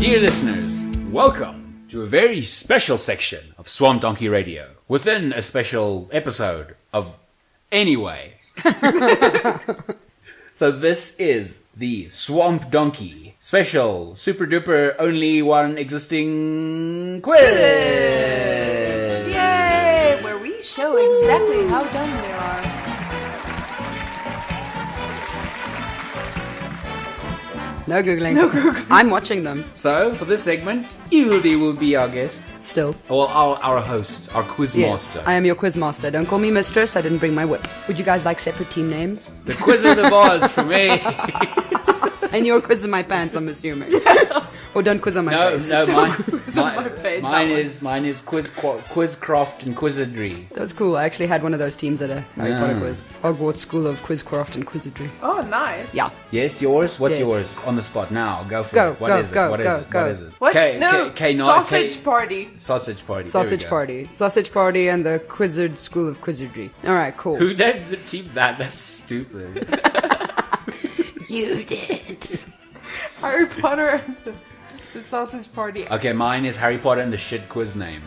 Dear listeners, welcome to a very special section of Swamp Donkey Radio within a special episode of Anyway. So this is the Swamp Donkey special super duper only one existing quiz. Yay! Where we show exactly how dumb they are. No Googling. I'm watching them So, for this segment, Ildi will be our guest. still. Well, our host, our quiz Yes, master. I am your quiz master. Don't call me mistress. I didn't bring my whip. Would you guys like separate team names? The Quizard of Oz for me. And you're quizzing my pants, I'm assuming. Or don't quiz on my face. No, mine face, mine that is Quizcraft and Quizardry. That was cool. I actually had one of those teams at a Harry Potter quiz. Hogwarts School of Quizcraft and Quizardry. Oh, nice. Yeah. Yes, yours? What's Yes. yours? On the spot now. Go for Go, it. What go, is it? go, What is go, it? go. What is it? What? K- No, K- K- sausage party. Sausage party. There we Sausage go. Party. Sausage Party and the Quizzard School of Quizardry. Alright, cool. Who named the team that? That's stupid. You did. Harry Potter and the sausage party. Okay, mine is Harry Potter and the shit quiz name.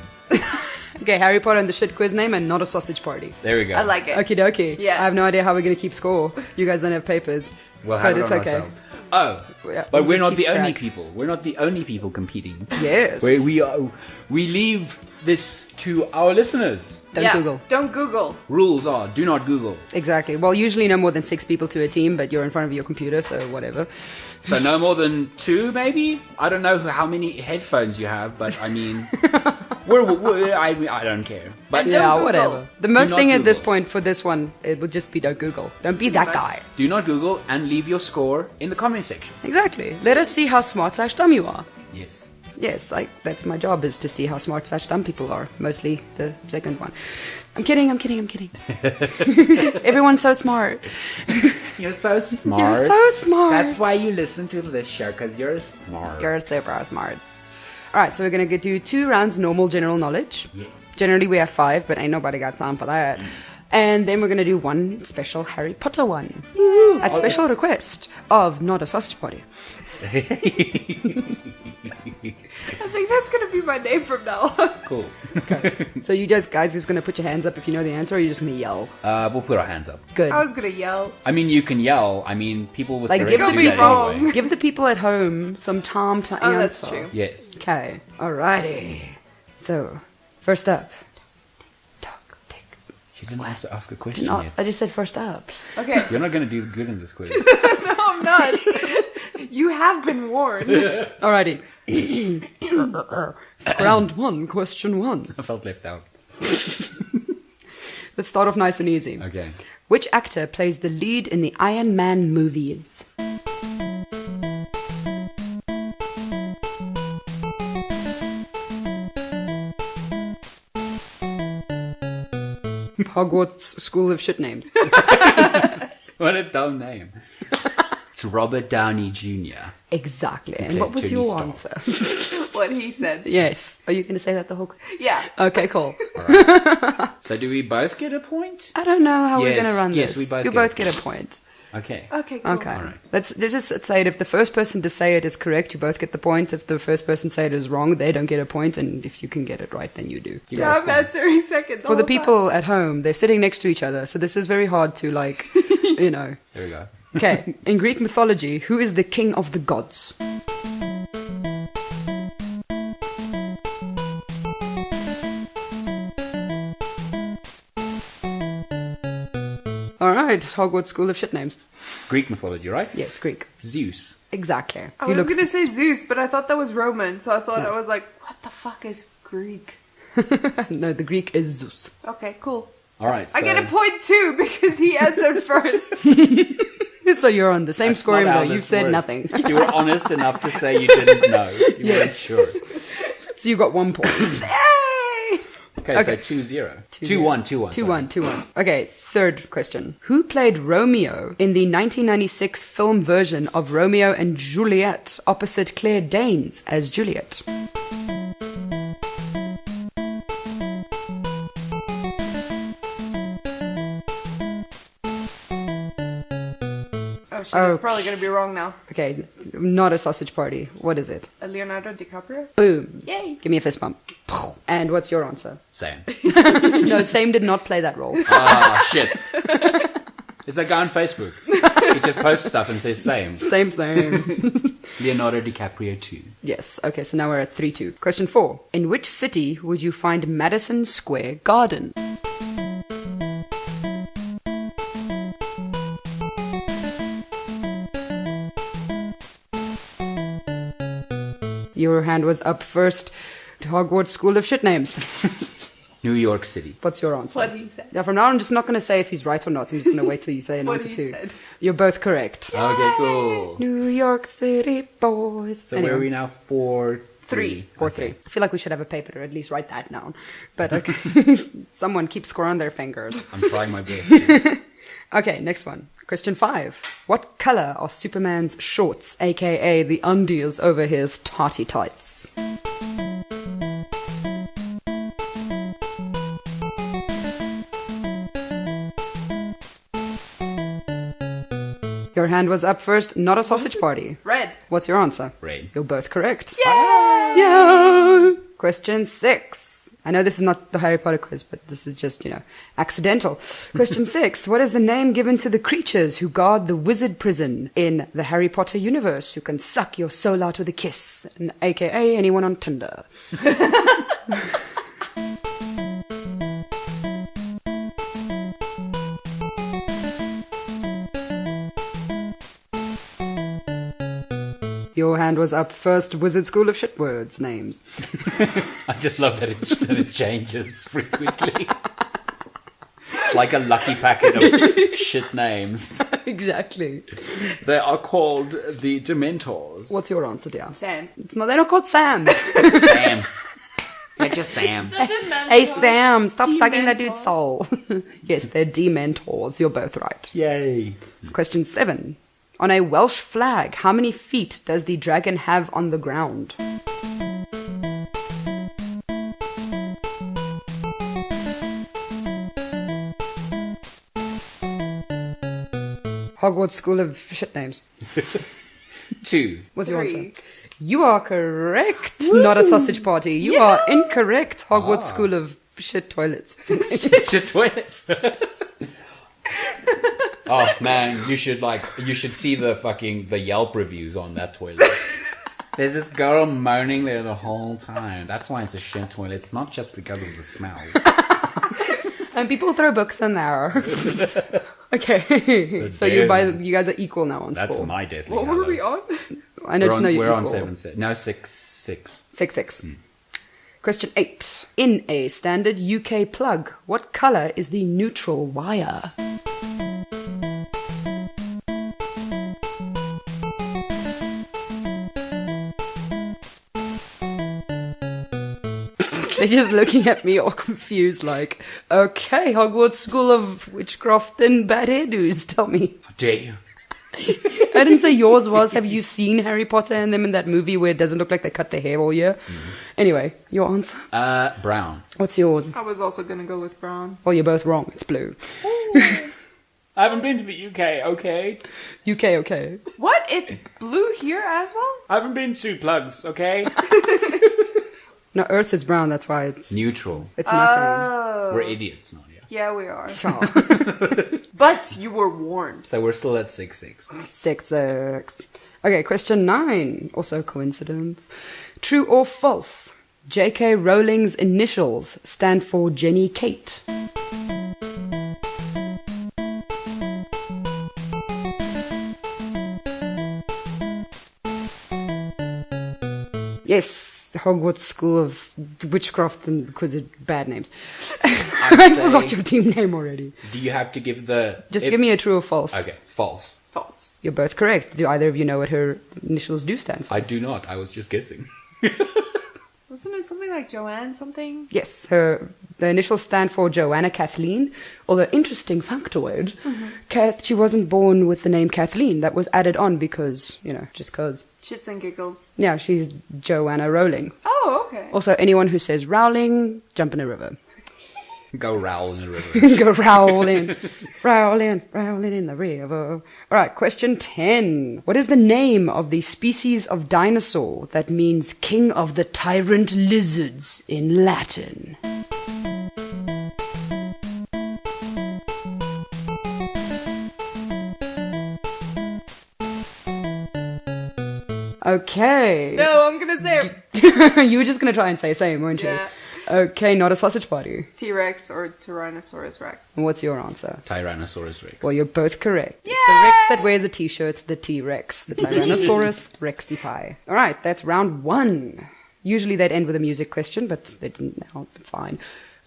Okay, Harry Potter and the shit quiz name and not a sausage party. There we go. I like it. Okie dokie. Yeah. I have no idea how we're going to keep score. You guys don't have papers. We'll have but it it's on okay. ourselves. Oh, Yeah, but we'll we're just not the keep only track. people. We're not the only people competing. Yes. We leave this to our listeners. Don't Yeah, Google. Don't Google. Rules are: do not Google. Exactly. Well, usually no more than 6 people to a team, but you're in front of your computer, so whatever. So no more than 2, maybe. I don't know how many headphones you have, but I mean, I don't care. But And Yeah, don't Google. whatever. The most not thing at this Google. point for this one, it would just be don't Google. Don't be that much. guy. do not Google and leave your score in the comment section. Exactly. Let us see how smart/dumb you are. Yes. Yes, that's my job, is to see how smart/dumb people are. Mostly the second one. I'm kidding. Everyone's so smart. You're so smart. You're so smart. That's why you listen to this show, because you're smart. You're super smart. Alright, so we're going to do 2 rounds normal general knowledge. Yes. Generally we have 5, but ain't nobody got time for that. And then we're going to do 1 special Harry Potter one. At special request of Not a Sausage Party. I think that's gonna be my name from now on. Cool. So you guys just going to put your hands up if you know the answer, or you're just going to yell? We'll put our hands up. Good. I was gonna yell. I mean, you can yell. I mean, people with Like, Tourette's give do the that people- anyway. Give the people at home some time to Oh, answer. that's true. Yes. Okay. Alrighty. So, first up. She didn't ask a question No, yet. I just said first up. Okay. You're not going to do good in this quiz. No, I'm not. You have been warned. Alrighty. Round 1, question 1. I felt left out. Let's start off nice and easy. Okay. Which actor plays the lead in the Iron Man movies? Hogwarts School of Shit Names. What a dumb name. It's Robert Downey Jr. Exactly. And plays what was Tony your Stark. answer? What he said. Yes. Are you going to say that the whole... Yeah. Okay, cool. So do we both get a point? I don't know how we're Yes, going to run yes, this. we both You get both a get a point. Okay. Okay, cool. Okay. Alright. Let's just say it. If the first person to say it is correct, you both get the point. If the first person say it is wrong, they don't get a point. And if you can get it right, then you do. You Yeah, got a I'm point. answering second. For the people at home, they're sitting next to each other, so this is very hard to, like, you know. There we go. Okay, in Greek mythology, who is the king of the gods? Alright, Hogwarts School of Shit Names. Greek mythology, right? Yes, Greek. Zeus. Exactly. I You was look- gonna say Zeus, but I thought that was Roman, so I thought I was like, what the fuck is Greek? No, the Greek is Zeus. Okay, cool. All right. I get a point too because he answered first. So you're on the same That's score, not even how though you this said works. nothing. You were honest enough to say you didn't know. You Yes. weren't sure. So you got 1 point. Hey! Okay, so Okay. 2-0. 2-1. 2-1. 2-1. Okay, third question. Who played Romeo in the 1996 film version of Romeo and Juliet opposite Claire Danes as Juliet? Oh shit, Oh. it's probably gonna be wrong now. Okay, not a sausage party. What is it? Leonardo DiCaprio? Boom. Yay! Give me a fist bump. And what's your answer? Same. No, Same did not play that role. Ah, shit. Is that guy on Facebook? He just posts stuff and says same. Same. Leonardo DiCaprio 2. Yes. Okay, so now we're at 3-2. Question 4. In which city would you find Madison Square Garden? Your hand was up first. Hogwarts School of Shit Names. New York City. What's your answer? What he said. Yeah, from now on, I'm just not going to say if he's right or not. I'm just going to wait till you say an What answer he too. said. You're both correct. Okay, cool. New York City boys. So where are we now? 4-3. 4-3. I feel like we should have a paper to at least write that down. But okay. Someone keeps score on their fingers. I'm trying my best. Okay, next one. Question 5. What color are Superman's shorts, aka the undies over his tarty tights? Your hand was up first, not a sausage party. Red. What's your answer? Red. You're both correct. Yay! Yeah! Question 6. I know this is not the Harry Potter quiz, but this is just, accidental. Question 6. What is the name given to the creatures who guard the wizard prison in the Harry Potter universe who can suck your soul out with a kiss, and aka anyone on Tinder? Your hand was up first. Wizard School of Shit Words names. I just love that it changes frequently. It's like a lucky packet of shit names. Exactly. They are called the Dementors. What's your answer, dear? Sam. They're not called Sam. Sam. They're just Sam. Hey, Sam, stop sucking that dude's soul. Yes, they're Dementors. You're both right. Yay. Question 7. On a Welsh flag, how many feet does the dragon have on the ground? Hogwarts School of Shit Names. 2. What's your 3. answer? You are correct. Not a sausage party. You are incorrect. Hogwarts School of Shit Toilets. Shit toilets. Oh man, you should see the Yelp reviews on that toilet. There's this girl moaning there the whole time. That's why it's a shit toilet. It's not just because of the smell. And people throw books in there. Okay. So you guys are equal now on That's score. my deadly. What were we on? I know to know you're We're on equal. 7-6. No, 6-6. 6-6. Question 8. In a standard UK plug, what colour is the neutral wire? They're just looking at me all confused like, okay, Hogwarts School of Witchcraft and Bad Hairdos, tell me. How dare you? I didn't say yours was. Have you seen Harry Potter and them in that movie where it doesn't look like they cut their hair all year? Anyway, your answer? Brown. What's yours? I was also gonna go with brown. Well, you're both wrong. It's blue. I haven't been to the UK, okay? UK, okay. What? It's blue here as well? I haven't been to plugs, okay? No, Earth is brown. That's why it's Neutral. it's nothing. Oh. We're idiots, Nadia. Yeah, we are. So, But you were warned. So we're still at 6-6. 6-6. Okay, question 9. Also a coincidence. True or false? J.K. Rowling's initials stand for Jenny Kate. Yes, Hogwarts School of Witchcraft and because of bad names. I forgot your team name already. Do you have to give the... Give me a true or false. Okay, false. False. You're both correct. Do either of you know what her initials do stand for? I do not. I was just guessing. Wasn't it something like Joanne something? Yes, the initials stand for Joanna Kathleen. Although, interesting factoid, she wasn't born with the name Kathleen. That was added on because, just cause. Shits and giggles. Yeah, she's Joanna Rowling. Oh, okay. Also, anyone who says Rowling, jump in a river. Go rowl in the river. Go rowling, rowling in the river. All right, question 10. What is the name of the species of dinosaur that means king of the tyrant lizards in Latin? Okay. No, I'm gonna say it. You were just going to try and say same, weren't you? Yeah. Okay, not a sausage party. T-Rex or Tyrannosaurus Rex. And what's your answer? Tyrannosaurus Rex. Well, you're both correct. It's the Rex that wears a t-shirt, the T-Rex, the Tyrannosaurus Rexy-Pie. All right, that's round 1. Usually they'd end with a music question, but they didn't now. It's fine.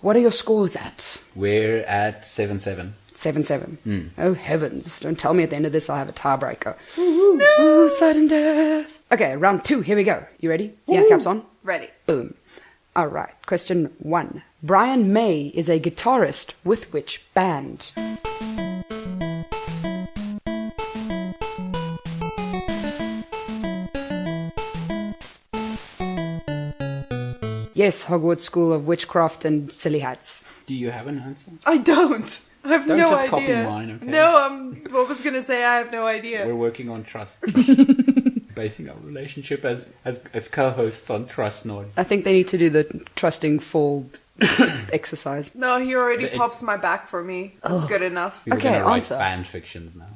What are your scores at? We're at 7-7. 7-7. Oh, heavens. Don't tell me at the end of this I'll have a tiebreaker. No! Sudden death. Okay, round 2. Here we go. You ready? Yeah, caps on. Ready. Boom. All right. Question 1. Brian May is a guitarist with which band? Yes, Hogwarts School of Witchcraft and Silly Hats. Do you have an answer? I don't. I have Don't no just idea. copy mine, okay? No, I was going to say I have no idea. We're working on trust. Basing our relationship as co-hosts on trust, Nord. I think they need to do the trusting fall exercise. No, he already pops my back for me. That's good enough. We're Okay, gonna write answer. fan fictions now.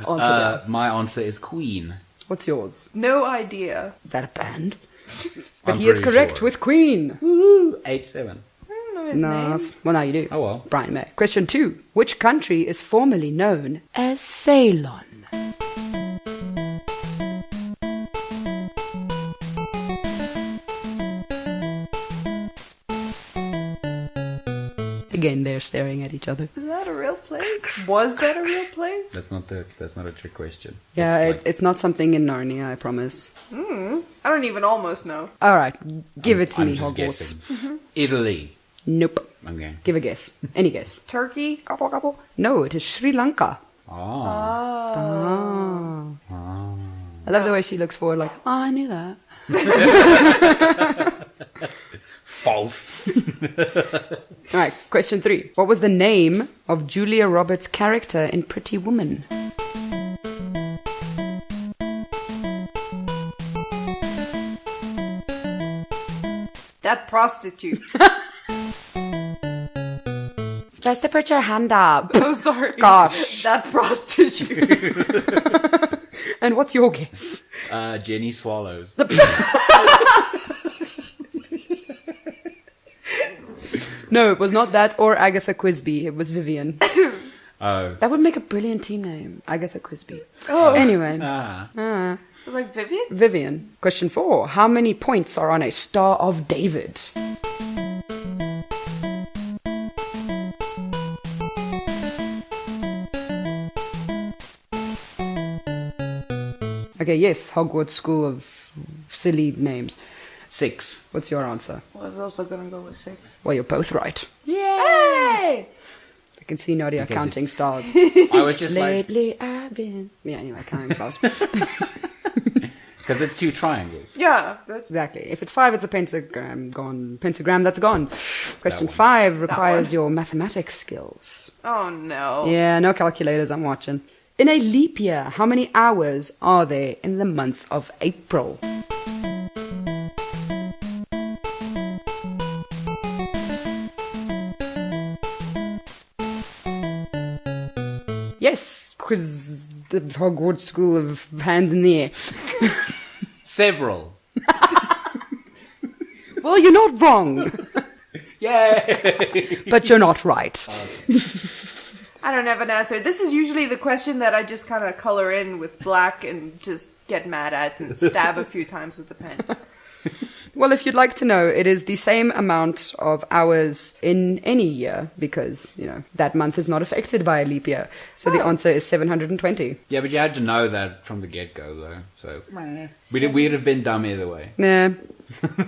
Answer that. My answer is Queen. What's yours? No idea. Is that a band? But I'm he is pretty correct sure. with Queen. 8-7. I don't know his Nice. name. Well, now you do. Oh well. Brian May. Question 2. Which country is formerly known as Ceylon? Again, they're staring at each other. Is that a real place? Was that a real place? That's not a trick question. Yeah, It's like- it's not something in Narnia, I promise. I don't even almost know. All right, give it to I'm me, just Hogwarts. guessing. Italy. Nope. Okay. Give a guess. Any guess. Turkey? Gobble, gobble. No, it is Sri Lanka. Oh. I love the way she looks forward, like, oh, I knew that. False. All right, question 3. What was the name of Julia Roberts' character in Pretty Woman? That prostitute. Just to put your hand up. Oh, sorry. Gosh. That prostitute. And what's your guess? Jenny Swallows. No, it was not that or Agatha Quisby. It was Vivian. Oh. That would make a brilliant team name. Agatha Quisby. Oh. Anyway, Ah. I was like, Vivian? Vivian. Question 4. How many points are on a Star of David? Okay, yes, Hogwarts School of Silly Names. 6. What's your answer? I was also going to go with 6. Well, you're both right. Yay! I can see Nadia Because counting it's- stars. I was just like, Lately I've been... Yeah, anyway, counting stars. because it's 2 triangles. Yeah. That's, Exactly. If it's 5, it's a pentagram. Gone. Pentagram, that's gone. Question one. 5 requires one. your mathematics skills. oh, no. Yeah, no calculators, I'm watching. In a leap year, how many hours are there in the month of April? Yes, quiz the Hogwarts School of Hand in the Air. Several. Well, you're not wrong, Yay! but you're not right. I don't have an answer. This is usually the question that I just kind of color in with black and just get mad at and stab a few times with a pen. Well, if you'd like to know, it is the same amount of hours in any year because, you know, that month is not affected by a leap year. So the answer is 720. Yeah, but you had to know that from the get-go, though. So we'd have been dumb either way. Nah.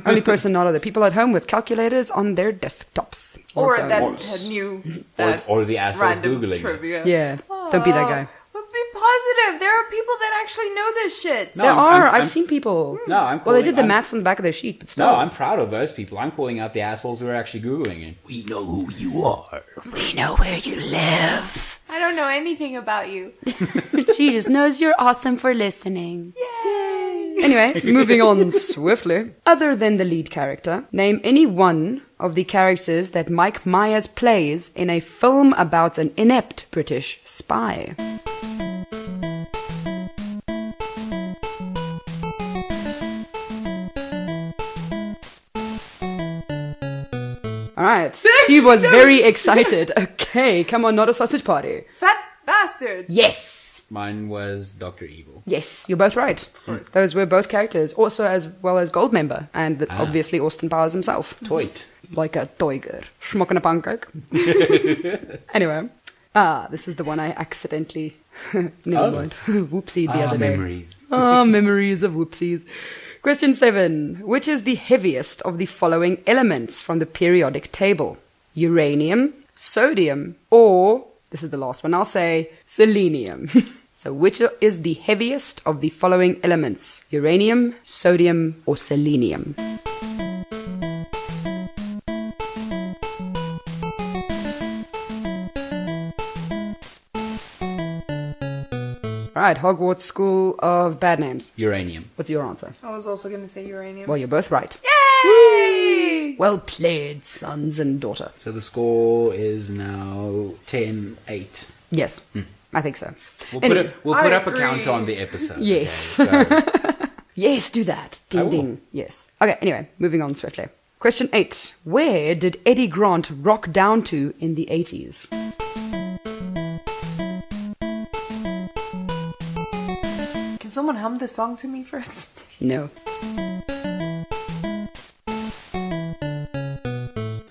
Only person not are the people at home with calculators on their desktops. Or phones. that had knew that or the assholes random Googling it. trivia. Yeah. Don't be that guy. But be positive. There are people that actually know this shit. No, There are. I'm- I've seen people. No, I'm Well, they calling- did the I'm- maths on the back of their sheet, but still. No, I'm proud of those people. I'm calling out the assholes who are actually Googling it. We know who you are. We know where you live. I don't know anything about you. She just knows you're awesome for listening. Anyway, moving on swiftly. Other than the lead character, name any one of the characters that Mike Myers plays in a film about an inept British spy. All right. He was very excited. Okay, come on, not a sausage party. Fat bastard. Yes. Mine was Dr. Evil. Yes, you're both right. Those were both characters, also as well as Goldmember, and obviously Austin Powers himself. Toit. Like a tiger. Schmuck and a pancake. Anyway. This is the one I accidentally... Never mind. Whoopsie the other day. Memories. Memories of whoopsies. Question 7. Which is the heaviest of the following elements from the periodic table? Uranium, sodium, or... This is the last one. I'll say selenium. So which is the heaviest of the following elements? Uranium, sodium, or selenium? All right, Hogwarts School of Bad Names. Uranium. What's your answer? I was also going to say uranium. Well, you're both right. Yay! Well played, sons and daughter. So the score is now 10-8. Yes, I think so. We'll Anyway, put I up a agree. counter on the episode. Yes. Okay, so Yes, do that. I Ding will. ding. Yes. Okay, anyway, moving on swiftly. Question 8. Where did Eddie Grant rock down to in the 80s? Can someone hum the song to me first? No.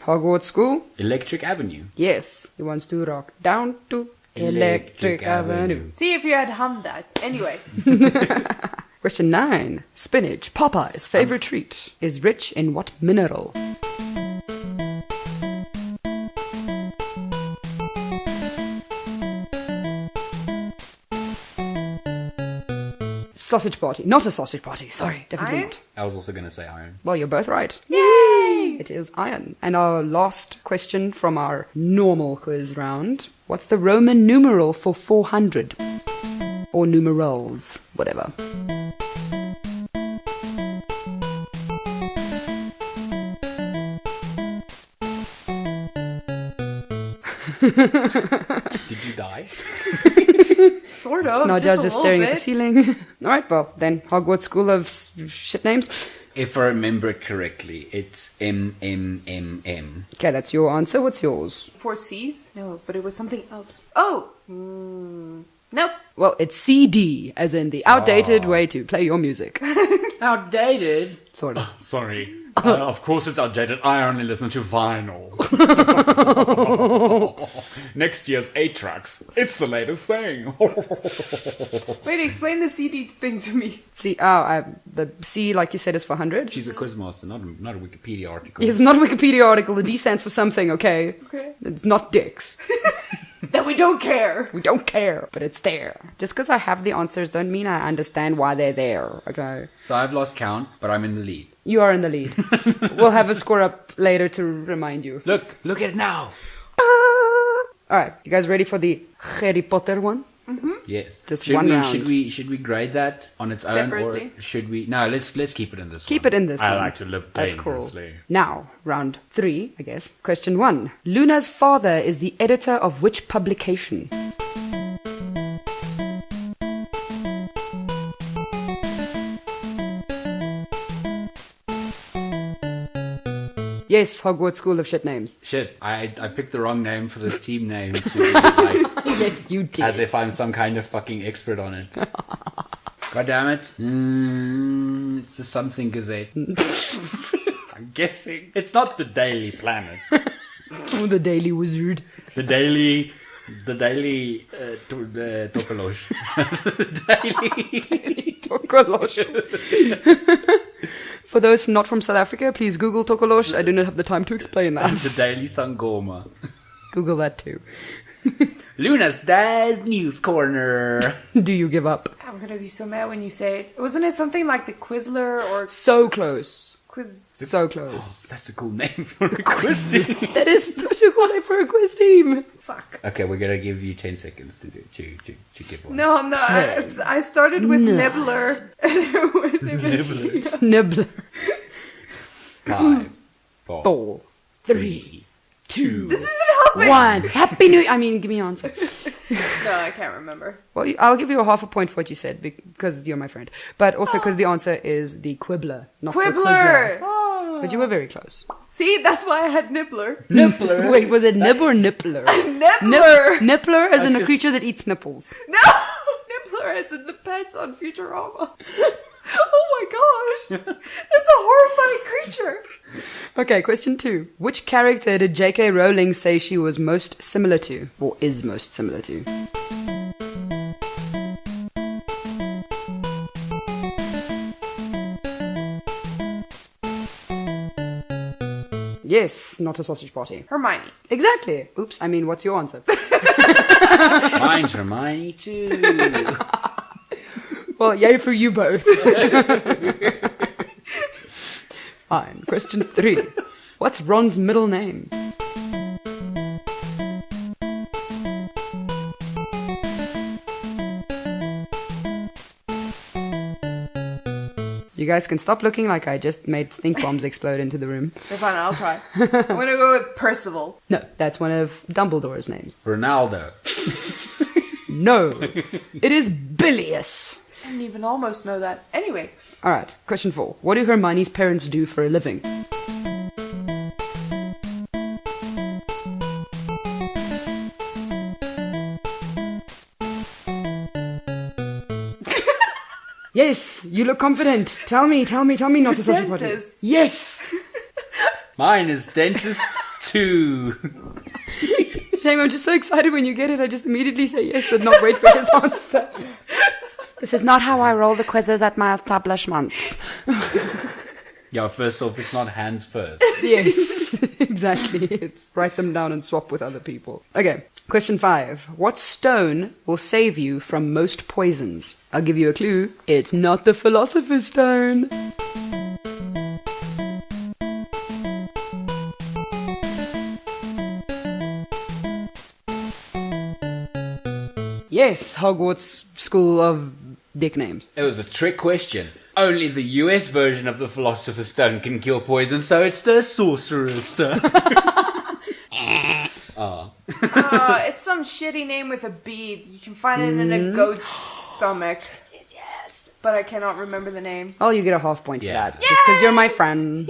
Hogwarts School? Electric Avenue. Yes. He wants to rock down to Electric Avenue. See if you had hummed that. Anyway. Question 9. Spinach, Popeye's favorite treat, is rich in what mineral? Sausage party. Not a sausage party. Sorry, definitely Iron? not. I was also going to say iron. Well, you're both right. Yay! It is iron. And our last question from our normal quiz round. What's the Roman numeral for 400? Or numerals, whatever. Did you die? Sort of. Nadia's a just little staring at bit. the ceiling. All right, well, then Hogwarts School of Shit Names. If I remember it correctly, it's M. Okay, that's your answer. What's yours? 4 C's? No, but it was something else. Oh! Nope. Well, it's CD, as in the outdated way to play your music. Outdated? Sort of. Sorry. Of course it's outdated. I only listen to vinyl. Next year's 8-tracks. It's the latest thing. Wait, explain the CD thing to me. C, the C, like you said, is for 100. She's a quizmaster, not a Wikipedia article. It's not a Wikipedia article. The D stands for something, okay? Okay. It's not dicks. That we don't care. We don't care, but it's there. Just because I have the answers don't mean I understand why they're there, okay? So I've lost count, but I'm in the lead. You are in the lead. We'll have a score up later to remind you. Look at it now. Alright, you guys ready for the Harry Potter one? Yes. Just should one we, round. Should we grade that on its own, Separately? or should we? No, let's keep it in this. Keep one. it in this I one. like to live That's cool. dangerously. Now, round 3, I guess. Question 1. Luna's father is the editor of which publication? Yes, Hogwarts School of Shit Names. Shit, I picked the wrong name for this team name to be like, Yes, you did. as if I'm some kind of fucking expert on it. God damn it. It's the Something Gazette. I'm guessing. It's not the Daily Planet. Oh, the Daily Wizard. The Daily Tokolosh. Tokolosh. For those not from South Africa, please Google Tokolosh. I do not have the time to explain The that. Daily Sangoma. Google that too. Luna's Dad's News Corner. Do you give up? I'm gonna be so mad when you say it. Wasn't it something like the Quizler or So close. Quiz? So close. That's a cool name for a quiz team. That is such a cool name for a quiz team. Fuck. Okay, we're gonna give you 10 seconds to give one. No, I'm not. I started with Nibbler. Nibbler. 5, 4, 3, 2, This isn't helping. 1. Happy New Year. I mean, give me your answer. No, I can't remember. Well, I'll give you a half a point for what you said because you're my friend. But also because the answer is the Quibbler, not the Quizler. Quibbler. But you were very close. See, that's why I had Nibbler. Nibbler. Wait, was it nib or nippler? Nibbler! Nippler as in a just- creature that eats nipples. No! Nibbler as in the pets on Futurama. Oh my gosh! That's a horrifying creature. Okay, question 2. Which character did J.K. Rowling say she was most similar to? Or is most similar to? Yes, not a sausage party. Hermione. Exactly. Oops, I mean, what's your answer? Mine's Hermione too. Well, yay for you both. Fine. Question 3. What's Ron's middle name? You guys can stop looking like I just made stink bombs explode into the room. Okay, fine, I'll try. I'm gonna go with Percival. No, that's one of Dumbledore's names. Ronaldo. No, it is Bilious. I didn't even almost know that. Anyway. All right, question 4. What do Hermione's parents do for a living? Yes, you look confident. Tell me, not a sausage party. Dentist. Yes. Mine is dentist too. Shame, I'm just so excited when you get it. I just immediately say yes and not wait for his answer. This is not how I roll the quizzes at my establishment. Yeah, first off, it's not hands first. Yes, exactly. It's write them down and swap with other people. Okay, question 5. What stone will save you from most poisons? I'll give you a clue. It's not the Philosopher's Stone. Yes, Hogwarts School of Dick Names. It was a trick question. Only the US version of the Philosopher's Stone can kill poison, so it's the Sorcerer's Stone. It's some shitty name with a B. You can find it in a goat's stomach. Yes. But I cannot remember the name. Oh, you get a half point for Yeah. that. Just because you're my friend.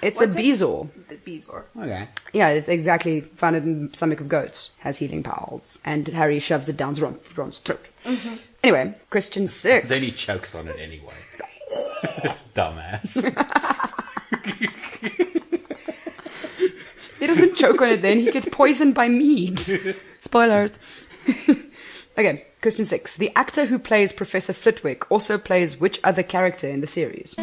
It's What's a it? Bezoar. The Bezoar. Okay. Yeah, it's exactly found it in the stomach of goats. Has healing powers. And Harry shoves it down Ron's throat. Mm-hmm. Anyway, question 6. Then he chokes on it anyway. Dumbass. He doesn't choke on it then. He gets poisoned by mead. Spoilers. Okay, question 6. The actor who plays Professor Flitwick also plays which other character in the series?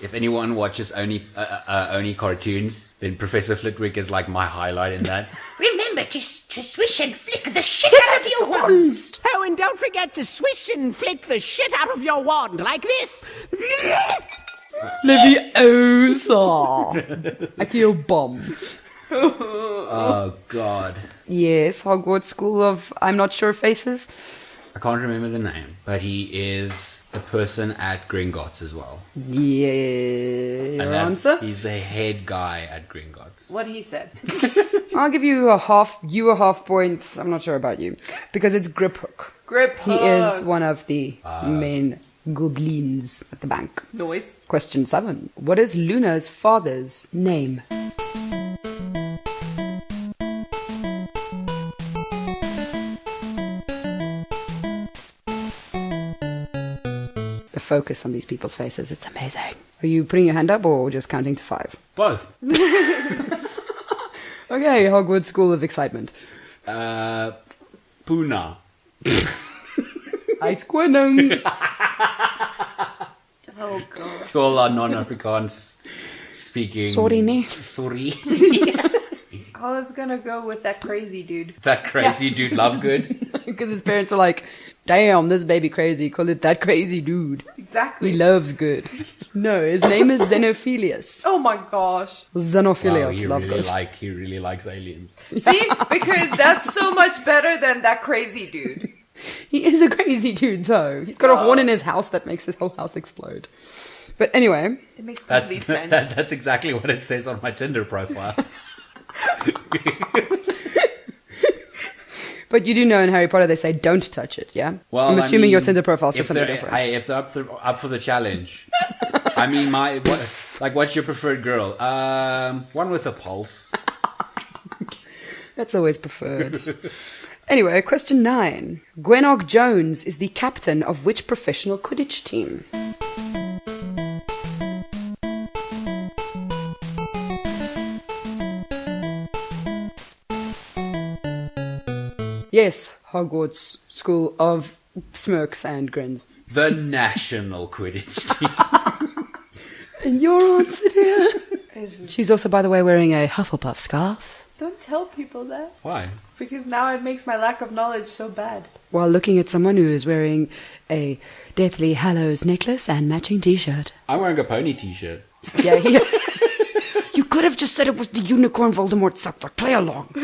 If anyone watches only cartoons, then Professor Flitwick is like my highlight in that. Remember to swish and flick the shit out of your wands. Oh, and don't forget to swish and flick the shit out of your wand like this. Leviosa! Accio bomb. Oh, God. Yes, Hogwarts School of I'm not sure faces. I can't remember the name, but he is a person at Gringotts as well. Yeah. And Your that's- answer? He's the head guy at Gringotts. What he said. I'll give you a half point. I'm not sure about you. Because it's Griphook. Grip. He is one of the main goblins at the bank. Noise. Question 7. What is Luna's father's name? The focus on these people's faces, it's amazing. Are you putting your hand up or just counting to 5? Both. Okay, Hogwarts School of Excitement. Puna. Ice Quinung. Oh, God. To all our non-Afrikaans speaking... Sorry, nee. Sorry. I was gonna go with that crazy dude. That crazy dude Lovegood. Because his parents were like, damn, this baby crazy. Call it that crazy dude. Exactly. He loves good. No, his name is Xenophilius. Oh my gosh. Wow, Xenophilius, he love really good. he really likes aliens. See? Because that's so much better than that crazy dude. He is a crazy dude, though. He's got a horn in his house that makes his whole house explode. But anyway, It makes complete sense. That's exactly what it says on my Tinder profile. But you do know in Harry Potter they say don't touch it, yeah? Well, I'm assuming your mean, Tinder profile says if something they're- different. If they're up for the challenge. I mean, what's your preferred girl? One with a pulse. That's always preferred. Anyway, question 9. Gwenog Jones is the captain of which professional Quidditch team? Yes, Hogwarts School of Smirks and Grins. The national Quidditch team. And your answer, dear? She's also, by the way, wearing a Hufflepuff scarf Don't tell people that. Why? Because now it makes my lack of knowledge so bad. while looking at someone who is wearing a Deathly Hallows necklace and matching t-shirt. I'm wearing a pony t-shirt. Yeah, you could have just said it was the unicorn Voldemort sucked. Play along.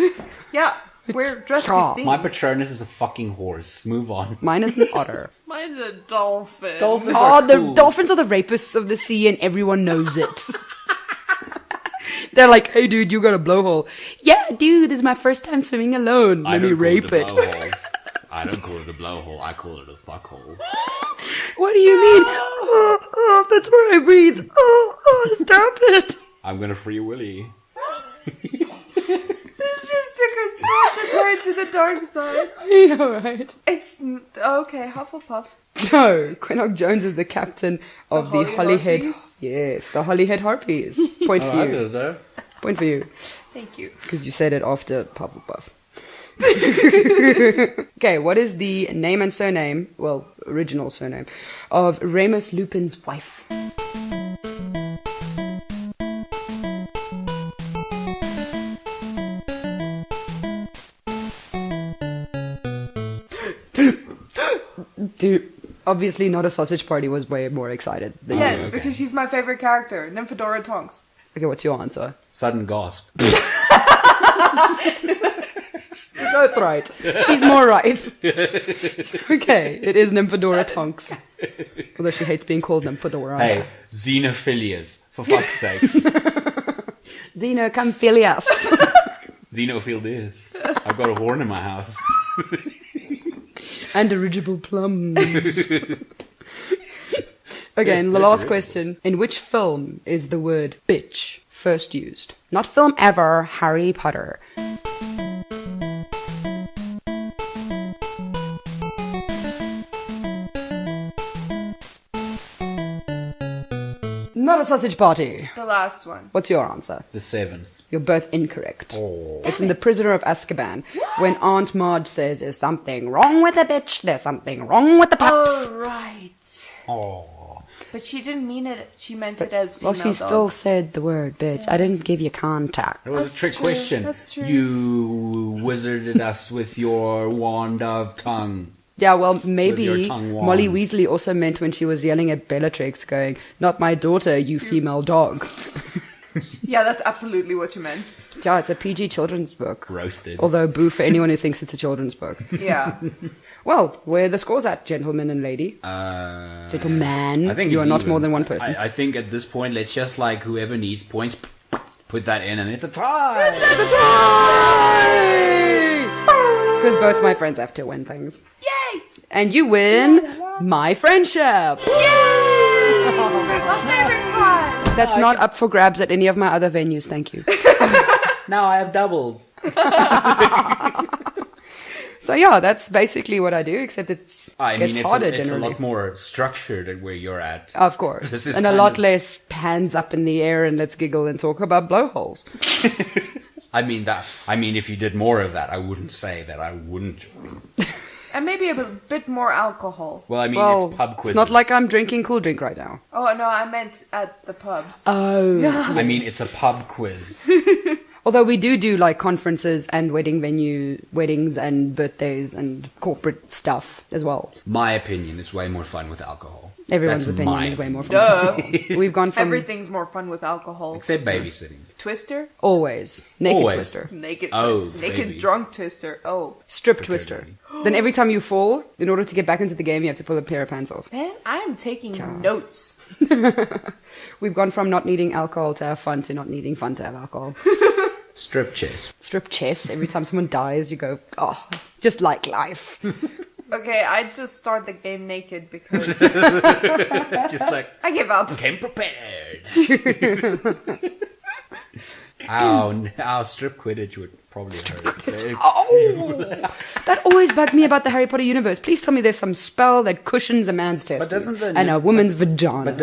Yeah, we're dressed Yeah. to theme. My Patronus is a fucking horse. Move on. Mine is an otter. Mine's a dolphin. Dolphins Oh, are the cool. dolphins are the rapists of the sea, and everyone knows it. They're like, "Hey, dude, you got a blowhole." Yeah, dude, this is my first time swimming alone. I Let me don't call rape it. a blowhole. I don't call it a blowhole. I call it a fuckhole. What do you mean? Oh, that's where I breathe. Oh, stop it. I'm gonna free Willy. This just took us such a turn to the dark side. I know, right? It's okay, Hufflepuff. No, Quinnock Jones is the captain of the Holyhead. Harpies? Yes, the Holyhead Harpies. Point for I you. don't know. Point for you. Thank you. Because you said it after Hufflepuff. Okay, what is the name and surname, well, original surname, of Remus Lupin's wife? Dude, obviously not a sausage party was way more excited than you. Yes, okay. because she's my favorite character, Nymphadora Tonks. Okay, what's your answer? Sudden gasp. Both right. She's more right. Okay, it is Nymphadora Tonks. Although she hates being called Nymphadora. Hey, xenophilias. For fuck's sakes. Xeno, come fill us. Xenophil this. I've got a horn in my house. And dirigible plums. Okay, and the last question. In which film is the word bitch first used? Not film ever, Harry Potter. Not a sausage party. The last one. What's your answer? The 7th. You're both incorrect. Oh. It's in The Prisoner of Azkaban. When Aunt Marge says, "There's something wrong with the bitch, there's something wrong with the pups." Oh, right. Oh. But she didn't mean it. She meant it as female Well, she dog. still said the word bitch. I didn't give you contact. It was That's a trick true, question. that's true. You wizarded us with your wand of tongue. Yeah, well, With maybe your tongue wand. Molly Weasley also meant when she was yelling at Bellatrix, going, "Not my daughter, you female dog." Yeah, that's absolutely what you meant. Yeah, it's a PG children's book. Roasted. Although, boo for anyone who thinks it's a children's book. Yeah. Well, where are the scores at, gentleman and lady? Gentleman, I think you it's are not even. more than one person. I think at this point, let's just like whoever needs points, put that in, and it's a tie. Because both my friends have to win things. Yay! And you win my friendship. My favorite prize! That's not up for grabs at any of my other venues, thank you. Now I have doubles. So yeah, that's basically what I do, except it's It's harder it's generally. a lot more structured at where you're at. Of course. This is And a kind lot of- less hands up in the air and let's giggle and talk about blowholes. I mean, if you did more of that, I wouldn't say that I wouldn't join. And maybe a bit more alcohol. Well, I mean, Well, it's pub quizzes. it's not like I'm drinking cool drink right now. Oh, no, I meant at the pubs. Oh. I mean, it's a pub quiz. Although we do like conferences and weddings and birthdays and corporate stuff as well. My opinion, it's way more fun with alcohol. Everyone's That's opinion my is way more fun. Duh. We've gone from Everything's more fun with alcohol. Except babysitting. Twister? always naked Always. twister, Naked Oh, twister. Naked baby. drunk twister. Oh. strip twister. Then every time you fall, in order to get back into the game, you have to pull a pair of pants off. Man, I am taking notes. We've gone from not needing alcohol to have fun to not needing fun to have alcohol. Strip chess. Strip chess. Every time someone dies, you go, oh, just like life. Okay, I just start the game naked because Just like, I give up. came prepared. Our strip Quidditch would probably hurt. Oh, that always bugged me about the Harry Potter universe. Please tell me there's some spell that cushions a man's testes and a woman's vagina. But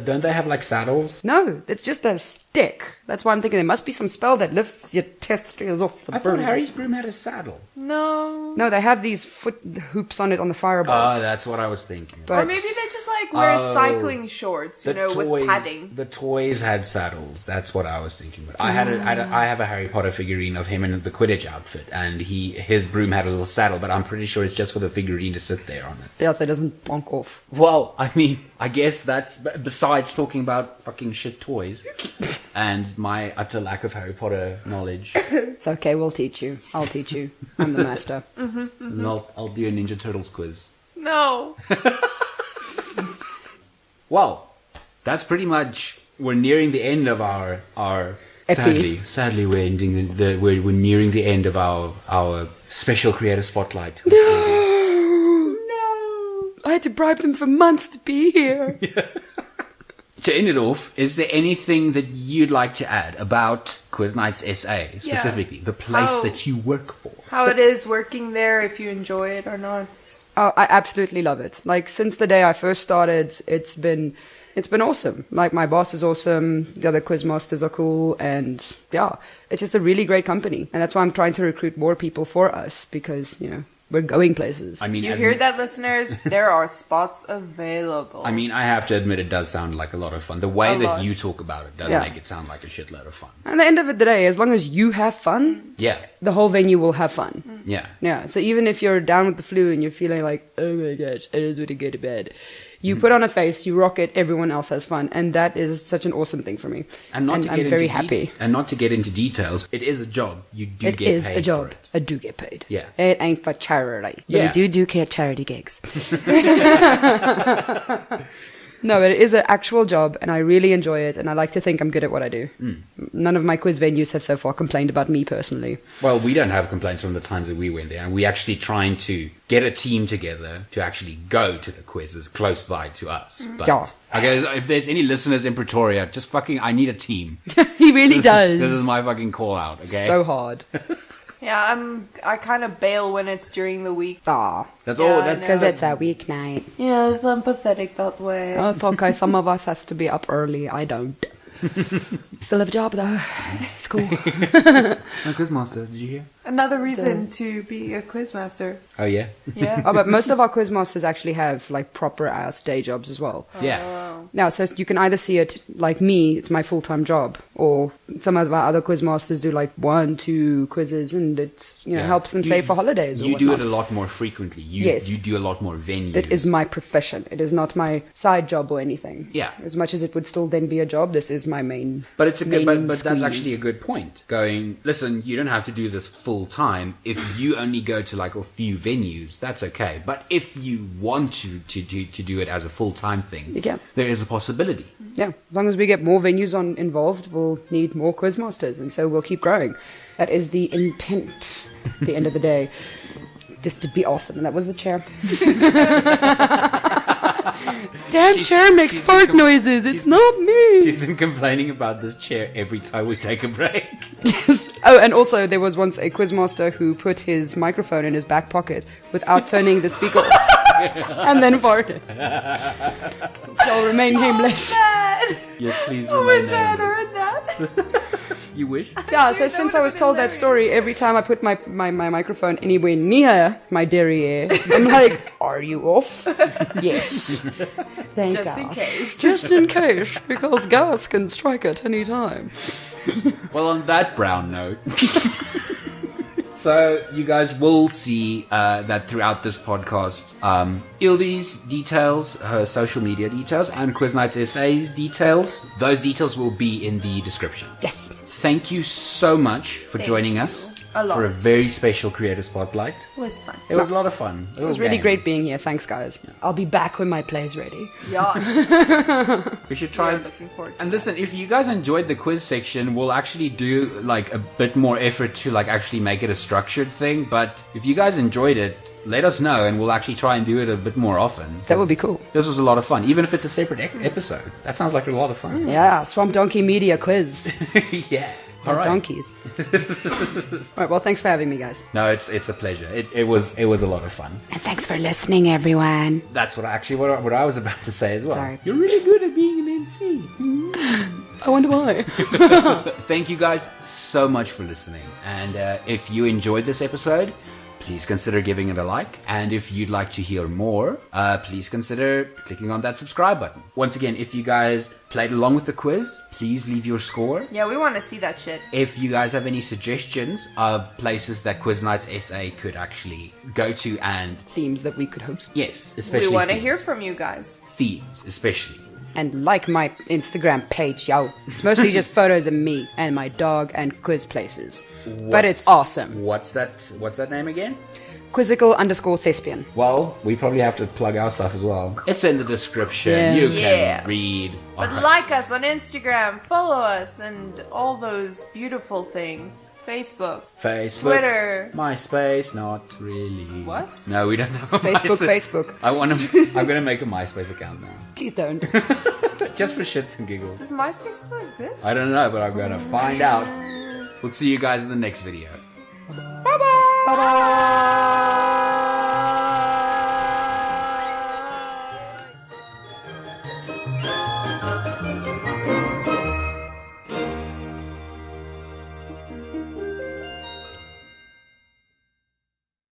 don't they have like saddles? No, it's just a stick. That's why I'm thinking there must be some spell that lifts your testes off the I thought broom. Harry's broom had a saddle. No. No, they have these foot hoops on it on the fireballs. Oh, that's what I was thinking. Or But maybe they just like wear cycling shorts, you know, with padding. The toys had saddles. That's what I was thinking. But I have a Harry Potter figurine of him in the Quidditch outfit, and his broom had a little saddle. But I'm pretty sure it's just for the figurine to sit there on it. yeah, so it doesn't bonk off. Well, I mean, I guess that's besides talking about fucking shit toys and my utter lack of Harry Potter knowledge. It's okay, we'll teach you. I'll teach you. I'm the master. And I'll do a Ninja Turtles quiz. No. Well, that's pretty much. We're nearing the end of our Epi. sadly we're ending we're nearing the end of our special creator spotlight. I had to bribe them for months to be here. To end it off, is there anything that you'd like to add about Quiz Nights SA specifically, the place that you work for? How it is working there, if you enjoy it or not. Oh, I absolutely love it. Like, since the day I first started, it's been awesome. Like, my boss is awesome, the other quiz masters are cool, and yeah, it's just a really great company. And that's why I'm trying to recruit more people for us, because, you know, we're going places. I mean, You hear that, listeners? There are spots available. I mean, I have to admit, it does sound like a lot of fun. The way A that lot. you talk about it does Yeah. make it sound like a shitload of fun. At the end of the day, as long as you have fun, Yeah, the whole venue will have fun. yeah. Yeah, so even if you're down with the flu and you're feeling like, oh my gosh, I just want to go to bed, you put on a face, you rock it, everyone else has fun, and that is such an awesome thing for me. And not to get I'm into very happy. and not to get into details, it is a job. You do It get is paid a job. for it. I do get paid. Yeah. It ain't for charity. But Yeah. we do charity gigs. No, but it is an actual job, and I really enjoy it, and I like to think I'm good at what I do. None of my quiz venues have so far complained about me personally. Well, we don't have complaints from the times that we went there, and we're actually trying to get a team together to actually go to the quizzes close by to us. But, Yeah. okay, if there's any listeners in Pretoria, just fucking, I need a team. He really does. This is my fucking call out, okay? So hard. Yeah, I kind of bail when it's during the week. Ah, That's Yeah, all. I know. because it's a weeknight. Yeah, I'm pathetic that way. Oh, okay, some of us have to be up early. I don't. Still have a job though. It's cool. Oh, Quizmaster, did you hear? Another reason to be a quizmaster. Oh, yeah? Yeah. Oh, but most of our quiz masters actually have like proper ass day jobs as well. Yeah. Now, so you can either see it like me, it's my full-time job, or some of our other quiz masters do like 1-2 quizzes, and it Yeah. helps them save for holidays or You do whatnot. it a lot more frequently. Yes. You do a lot more venues. It is my profession. It is not my side job or anything. Yeah. As much as it would still then be a job, this is my main. But it's a good, main but that's squeeze. actually a good point. Going, listen, you don't have to do this full time. If you only go to like a few venues, that's okay. But if you want to do it as a full time thing, Yeah. there is a possibility. Yeah, as long as we get more venues involved, we'll need more quizmasters, and so we'll keep growing. That is the intent at the end of the day. Just to be awesome, and that was the chair. Damn chair makes fart noises, it's not me! She's been complaining about this chair every time we take a break. Yes. Oh, and also there was once a quizmaster who put his microphone in his back pocket without turning the speaker off, and then farted. Shall remain nameless. Yes, please I remain wish I had nameless. heard that. You wish? Yeah, so since I was told that story, every time I put my microphone anywhere near my derriere, I'm like, are you off? Yes. Thank Just God. in case. Just in case, because gas can strike at any time. Well, on that brown note. So, you guys will see that throughout this podcast, Ildi's details, her social media details, and Quiz Nights SA's details, those details will be in the description. Yes. Thank you so much for joining us. A lot. for a very special creator spotlight. It was fun. It was a lot of fun. It was really great being here. Thanks, guys. I'll be back when my play's ready. Yeah. We should try. Looking forward to And listen, if you guys enjoyed the quiz section, we'll actually do like a bit more effort to like actually make it a structured thing. But if you guys enjoyed it, let us know, and we'll actually try and do it a bit more often. That would be cool. This was a lot of fun, even if it's a separate episode. That sounds like a lot of fun. Yeah, Swamp Donkey Media quiz. Yeah. All right. Donkeys. All right, well, thanks for having me, guys. No, it's a pleasure. It was a lot of fun. And thanks for listening, everyone. That's what I was about to say as well. Sorry. You're really good at being an MC. I wonder why. Thank you guys so much for listening. And if you enjoyed this episode, please consider giving it a like. And if you'd like to hear more, please consider clicking on that subscribe button. Once again, if you guys played along with the quiz, please leave your score. Yeah, we want to see that shit. If you guys have any suggestions of places that Quiz Nights SA could actually go to and... Themes that we could host. Yes, especially We want to themes. hear from you guys. Themes, especially. And like my Instagram page, yo. It's mostly just photos of me and my dog and quiz places. But it's awesome. What's that name again? Quizzical_thespian. Well, we probably have to plug our stuff as well. It's in the description. Yeah. You Yeah. can read. But Alright. like us on Instagram, follow us, and all those beautiful things. Facebook. Facebook, Twitter. MySpace, not really. What? No, we don't have a Facebook, MySpace. Facebook. I'm gonna make a MySpace account now, Please don't. just for shits and giggles. Does MySpace still exist? I don't know, but I'm gonna find out. We'll see you guys in the next video. Bye-bye.